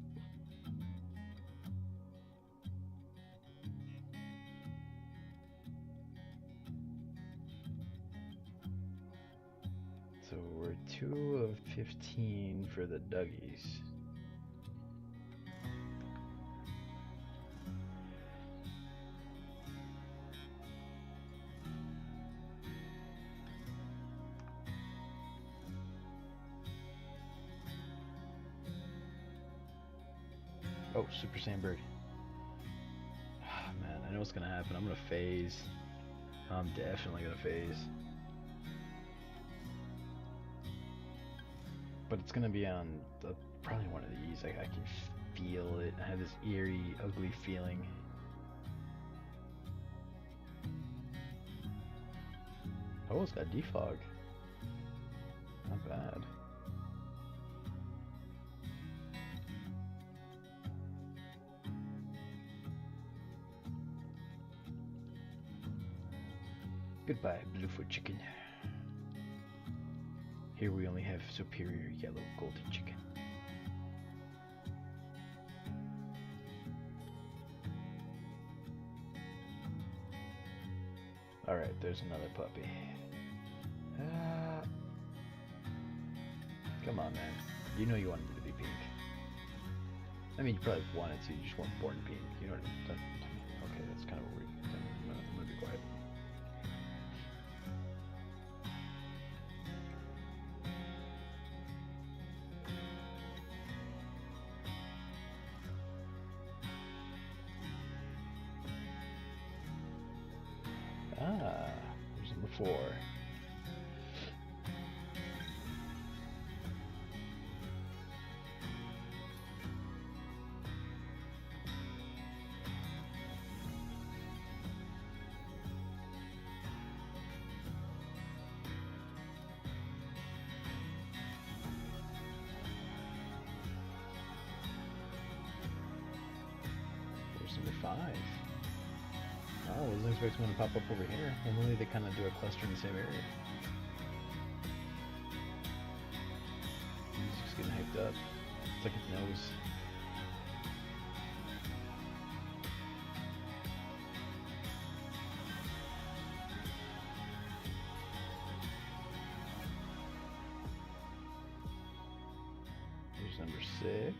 [SPEAKER 1] So we're 2 of 15 for the Duggies. Oh, Super Saiyan Bird. Oh, man, I know what's gonna happen. I'm gonna phase. I'm definitely gonna phase. But it's gonna be on probably one of these. I can feel it. I have this eerie, ugly feeling. Oh, it's got defog. Not bad. Goodbye, Bluefoot Chicken. Here we only have superior yellow golden chicken. Alright, there's another puppy. Come on, man. You know you wanted it to be pink. I mean, you probably wanted to. You just weren't born pink. You know what I mean? Okay, that's kind of a weird. I'm gonna be quiet. Ah, there's number 4. There's number 5. Oh, I wasn't expecting one to pop up over here. Normally they kind of do a cluster in the same area. Music's getting hyped up. It's like it knows. There's number 6.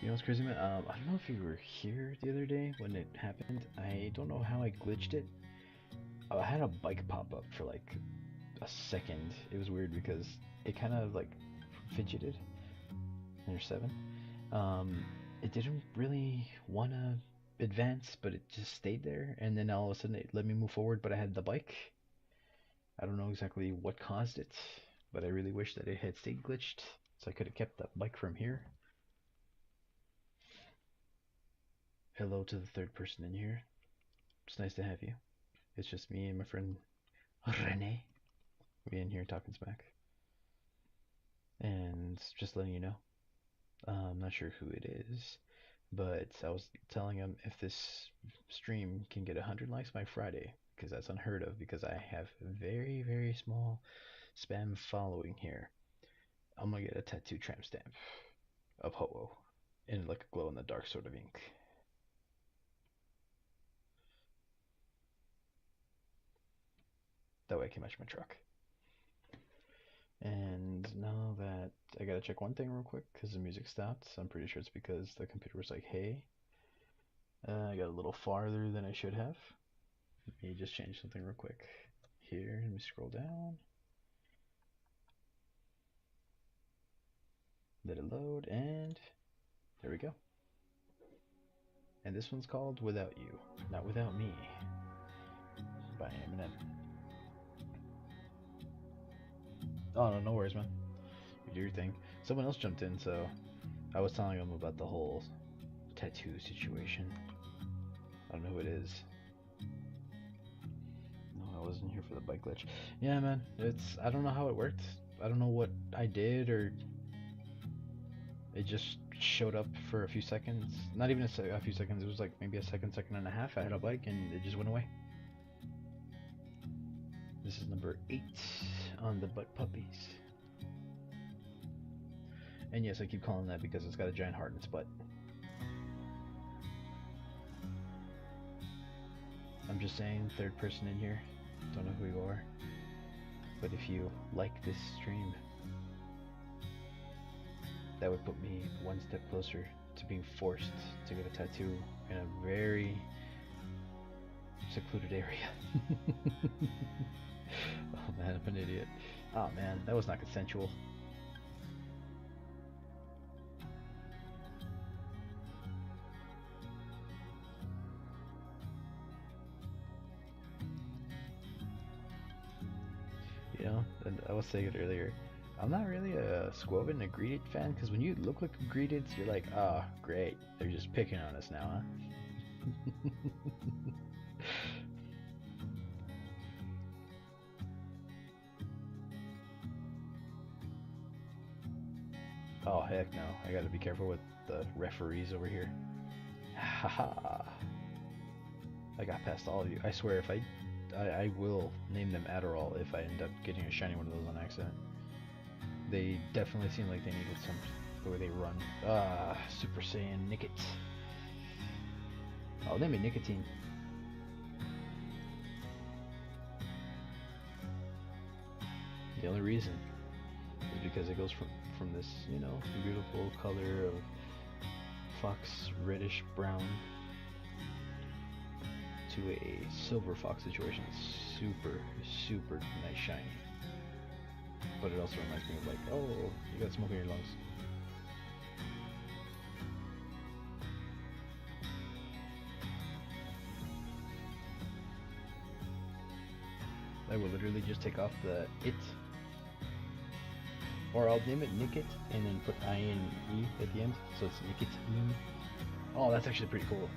[SPEAKER 1] You know what's crazy, man? I don't know if you were here the other day when it happened. I don't know how I glitched it. I had a bike pop up for like a second. It was weird because it kind of like fidgeted. There's 7. It didn't really want to advance, but it just stayed there. And then all of a sudden it let me move forward, but I had the bike. I don't know exactly what caused it, but I really wish that it had stayed glitched so I could have kept that bike from here. Hello to the third person in here. It's nice to have you. It's just me and my friend Rene. We in here talking smack. And just letting you know. I'm not sure who it is, but I was telling him if this stream can get 100 likes by Friday, because that's unheard of, because I have a very, very small spam following here. I'm gonna get a tattoo tramp stamp of Ho-Oh in like a glow in the dark sort of ink. That way I can match my truck. And now that I gotta check one thing real quick because the music stopped. I'm pretty sure it's because the computer was like, hey, I got a little farther than I should have. Let me just change something real quick. Here, let me scroll down. Let it load, and there we go. And this one's called Without You, Not Without Me by Eminem. Oh, no, no worries, man. You do your thing. Someone else jumped in, so I was telling them about the whole tattoo situation. I don't know who it is. No, I wasn't here for the bike glitch. Yeah, man, I don't know how it worked. I don't know what I did, or it just showed up for a few seconds. Not even a few seconds, it was like maybe a second and a half. I had a bike and it just went away. This is number 8 on the Butt Puppies. And yes, I keep calling that because it's got a giant heart in its butt. I'm just saying, third person in here, don't know who you are, but if you like this stream, that would put me one step closer to being forced to get a tattoo in a very secluded area. Oh man, I'm an idiot. Oh man, that was not consensual. You know, and I was saying it earlier, I'm not really a Squoven and Greeted fan, because when you look like a Greeted, you're like, ah, oh, great, they're just picking on us now, huh? Oh, heck no. I gotta be careful with the referees over here. Haha. I got past all of you. I swear, if I will name them Adderall if I end up getting a shiny one of those on accident. They definitely seem like they needed some, the way they run. Ah, Super Saiyan Nickets. I'll name it Nicotine. The only reason is because it goes from this, you know, beautiful color of fox reddish brown to a silver fox situation. It's super nice shiny. But it also reminds me of like, oh, you got smoke in your lungs. I will literally just take off the it, or I'll name it Nickit and then put I-N-E at the end, so it's nicotine. Oh, that's actually pretty cool.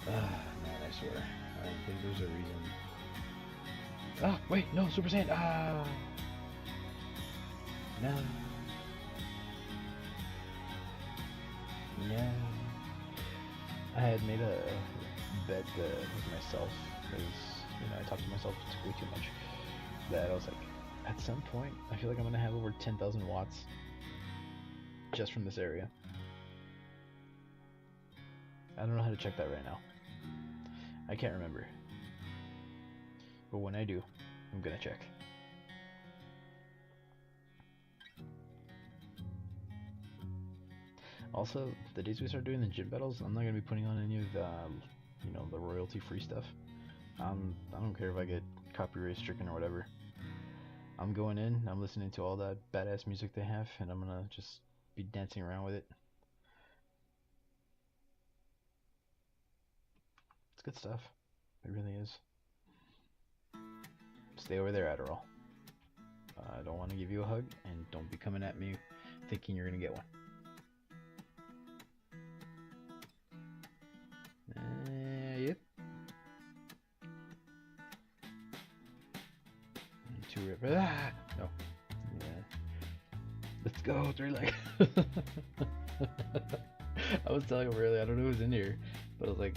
[SPEAKER 1] Man, I swear, I think there's a reason. Ah, wait, no, Super Saiyan. Ah, no, yeah. I had made a bet with myself because you know I talked to myself way too much. That I was like, at some point, I feel like I'm gonna have over 10,000 watts just from this area. I don't know how to check that right now. I can't remember. But when I do, I'm gonna check. Also, the days we start doing the gym battles, I'm not gonna be putting on any of the, you know, the royalty-free stuff. I don't care if I get copyright stricken or whatever. I'm going in, I'm listening to all that badass music they have, and I'm gonna just be dancing around with it. It's good stuff. It really is. Stay over there, Adderall. I don't want to give you a hug, and don't be coming at me thinking you're gonna get one. Yep. Two rip. Ah! No. Yeah. Let's go, three leg. I was telling him earlier, I don't know who's in here, but I was like,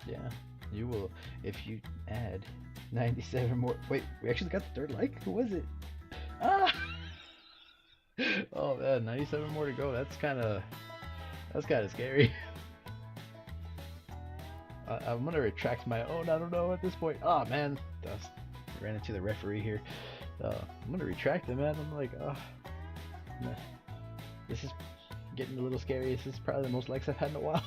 [SPEAKER 1] yeah, you will if you add 97 more. Wait, we actually got the third like? Who was it? Ah! Oh man, 97 more to go. That's kind of scary. I'm gonna retract my own. I don't know at this point. Oh man, ran into the referee here. I'm gonna retract it, man. I'm like, oh, man. This is getting a little scary. This is probably the most likes I've had in a while.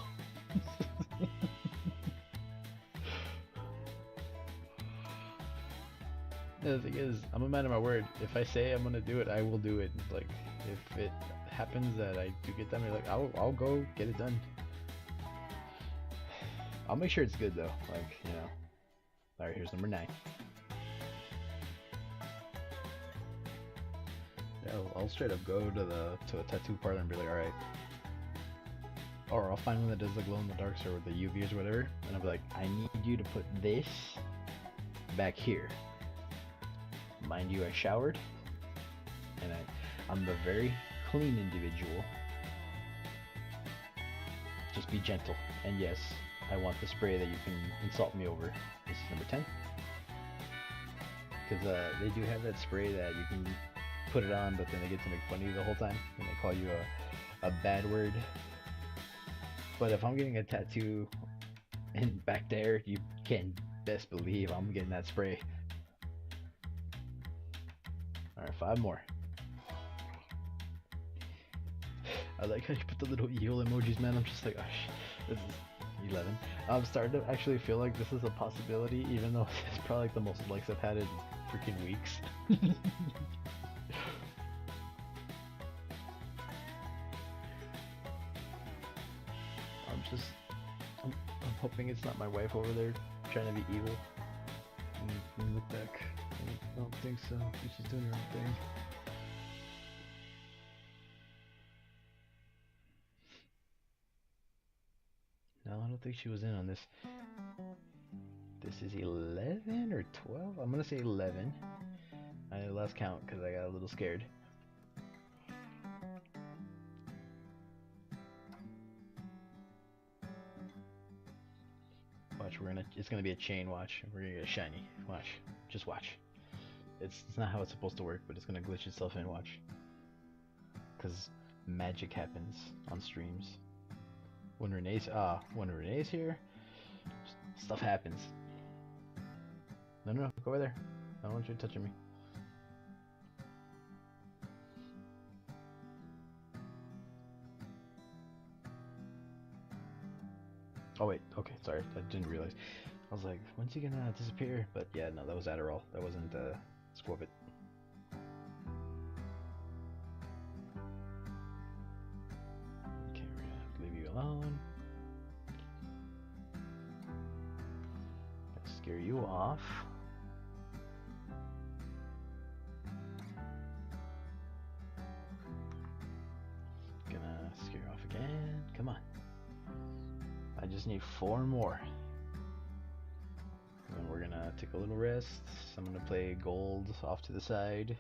[SPEAKER 1] The thing is, I'm a man of my word. If I say I'm gonna do it, I will do it. Like, if it happens that I do get done, like, I'll go get it done. I'll make sure it's good though. Like, you know. All right, here's number 9. Yeah, I'll straight up go to a tattoo parlor and be like, all right. Or I'll find one that does the glow in the darks or the UVs or whatever, and I'll be like, I need you to put this back here. Mind you, I showered, and I'm the very clean individual. Just be gentle, and yes, I want the spray that you can insult me over. This is number 10. Because they do have that spray that you can put it on, but then they get to make fun of you the whole time, and they call you a bad word. But if I'm getting a tattoo and back there, you can best believe I'm getting that spray. Alright, 5 more. I like how you put the little evil emojis, man. I'm just like, oh, this is 11. I'm starting to actually feel like this is a possibility, even though it's probably like the most likes I've had in freaking weeks. I'm hoping it's not my wife over there trying to be evil. Let me look back. I don't think so. She's doing her own thing. No, I don't think she was in on this. This is 11 or 12? I'm gonna say 11. I lost count because I got a little scared. Watch, it's gonna be a chain. Watch, we're gonna get a shiny. Watch, just watch. It's not how it's supposed to work, but it's gonna glitch itself in. Watch, because magic happens on streams. When Renee's here, stuff happens. No, go over there. I don't want you touching me. Oh wait, okay, sorry, I didn't realize. I was like, when's he gonna disappear? But yeah, no, that was Adderall. That wasn't Squavit. Okay, we're gonna leave you alone. Let's scare you off. Gonna scare you off again. Come on. I just need 4 more. And we're gonna take a little rest. I'm gonna play gold off to the side.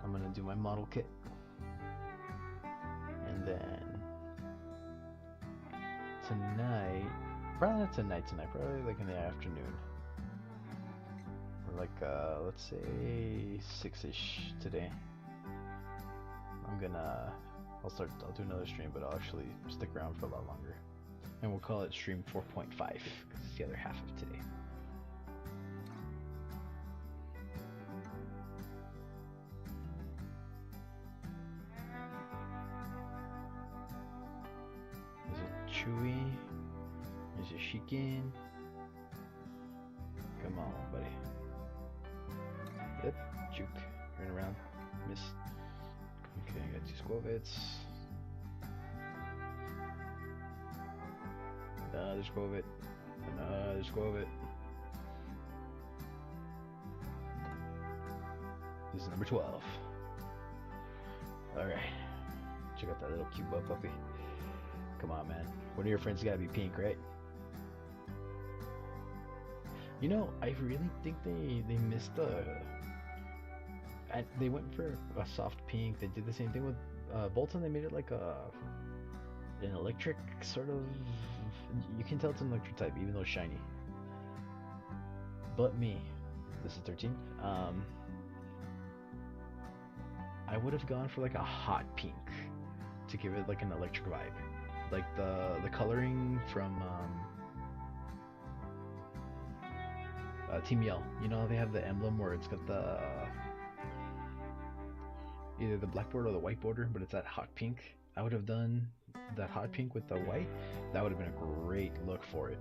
[SPEAKER 1] I'm gonna do my model kit. And then tonight, probably not tonight, probably like in the afternoon. Or like, let's say 6-ish today. I'll do another stream, but I'll actually stick around for a lot longer. And we'll call it stream 4.5, because it's the other half of today. There's a Chewy, there's a Shikin. Come on, buddy. Yep, juke. Run around. Miss. Okay, I got 2 Squavits. Another Squavit. Another Squavit. This is number 12. Alright. Check out that little cute butt puppy. Come on, man. One of your friends gotta be pink, right? You know, I really think they missed they went for a soft pink. They did the same thing with Bolton. They made it like an electric sort of. You can tell it's an electric type, even though it's shiny. But me, this is 13. I would have gone for like a hot pink to give it like an electric vibe, like the coloring from Team Yell. You know, they have the emblem where it's got the either the black border or the white border, but it's that hot pink. I would have done that hot pink with the white. That would have been a great look for it.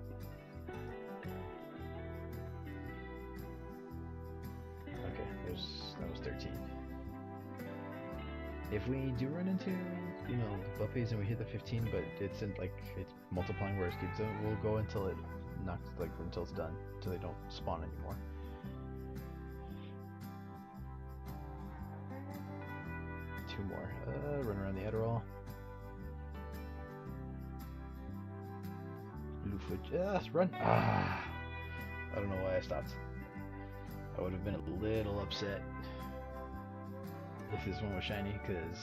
[SPEAKER 1] Okay, that was 13. If we do run into, you know, the puppies and we hit the 15, but it's multiplying where it keeps it, we'll go until it knocks, like until it's done, until they don't spawn anymore. Two more. Run around the Adderall. Lufa, just run. I don't know why I stopped. I would have been a little upset if this one was shiny, because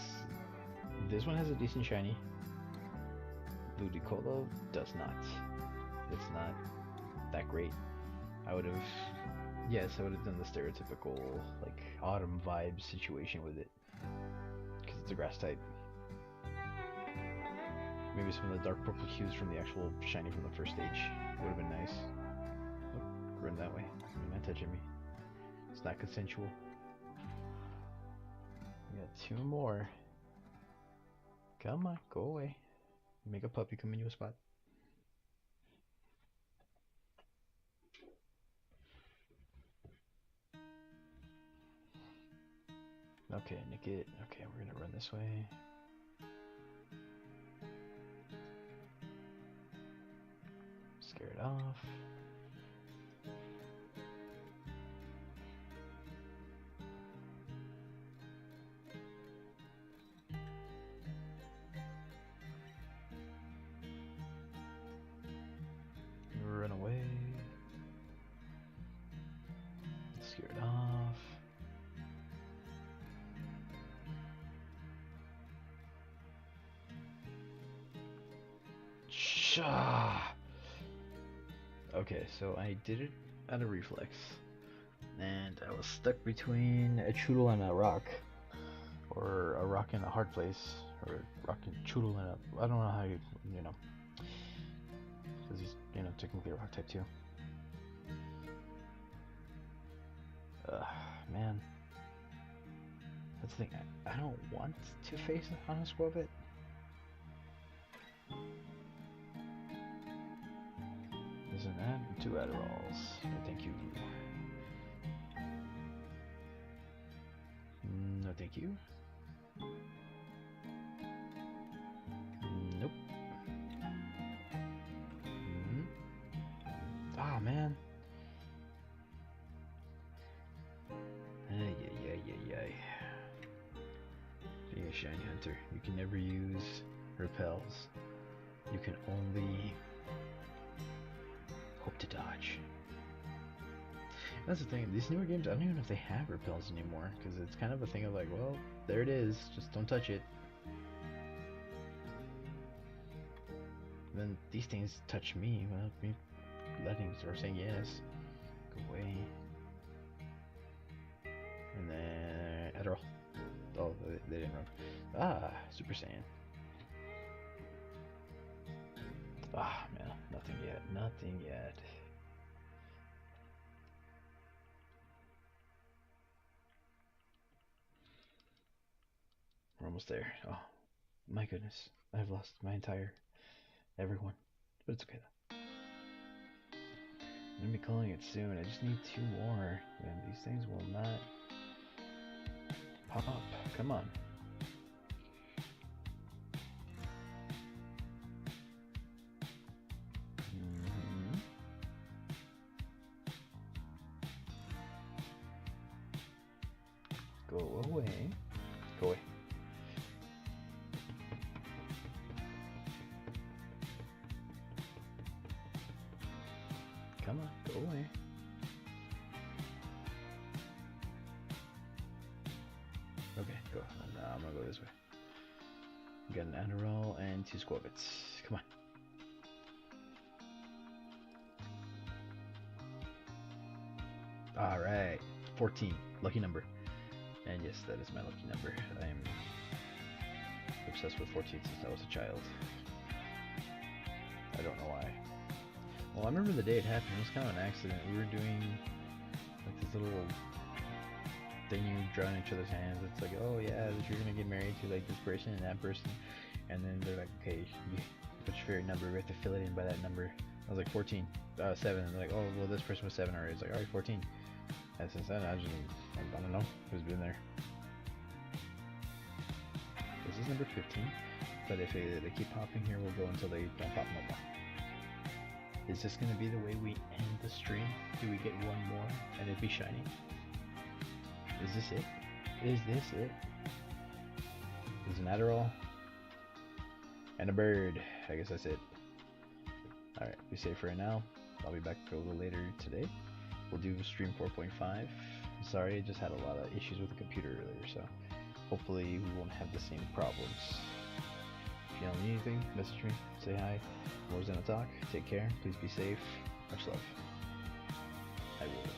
[SPEAKER 1] this one has a decent shiny. Ludicolo does not. It's not that great. I would have done the stereotypical like autumn vibe situation with it, because it's a grass type. Maybe some of the dark purple hues from the actual shiny from the first stage would have been nice. Look, run that way. You're not touching me. It's not consensual. We got 2 more. Come on, go away. Make a puppy come in your spot. Okay, nick it. Okay, we're gonna run this way. Scare it off. Run away. Scare it off. Okay, so I did it out of reflex, and I was stuck between a Choodle and a rock. or a rock in a hard place, or a rock and choodle in a, I don't know how you know, because he's, technically a rock type too. Man, that's the thing, I don't want to face on a Squabit. Isn't that 2 Adderalls? Thank you. No, thank you. Nope. Ah, man. Ay. Being a shiny hunter, you can never use repels. You can only hope to dodge. That's the thing, these newer games, I don't even know if they have repels anymore, because it's kind of a thing of like, well, there it is, just don't touch it. Then these things touch me without me letting, or saying yes. Go away. And then Adderall. Oh, they didn't run. Ah, Super Saiyan. Ah, man, nothing yet. We're almost there. Oh, my goodness. I've lost my entire everyone. But it's okay though. I'm gonna be calling it soon. I just need 2 more. And these things will not pop up. Come on. Go away. Go away. Come on, go away. Okay, go. I'm gonna go this way. We got an Adderall and 2 Squabits. Come on. Alright. 14. Lucky number. And yes, that is my lucky number. I am obsessed with 14 since I was a child. I don't know why. Well, I remember the day it happened. It was kind of an accident. We were doing like this little thing you draw in each other's hands. It's like, oh yeah, you're gonna get married to like this person and that person, and then they're like, okay, what's your favorite number? We have to fill it in by that number. I was like 14, 7. And they're like, oh well, this person was 7 already. It's like, alright, 14. And since then, I don't know who's been there. This is number 15, but if they keep popping here, we'll go until they don't pop no more. Is this going to be the way we end the stream? Do we get one more and it'd be shiny? Is this it? Is this it? There's an Adderall and a bird. I guess that's it. Alright, be safe for right now. I'll be back a little later today. We'll do stream 4.5. Sorry, I just had a lot of issues with the computer earlier, so hopefully we won't have the same problems. If you don't need anything, message me, say hi. Warzone Talk. Take care. Please be safe. Much love. I will.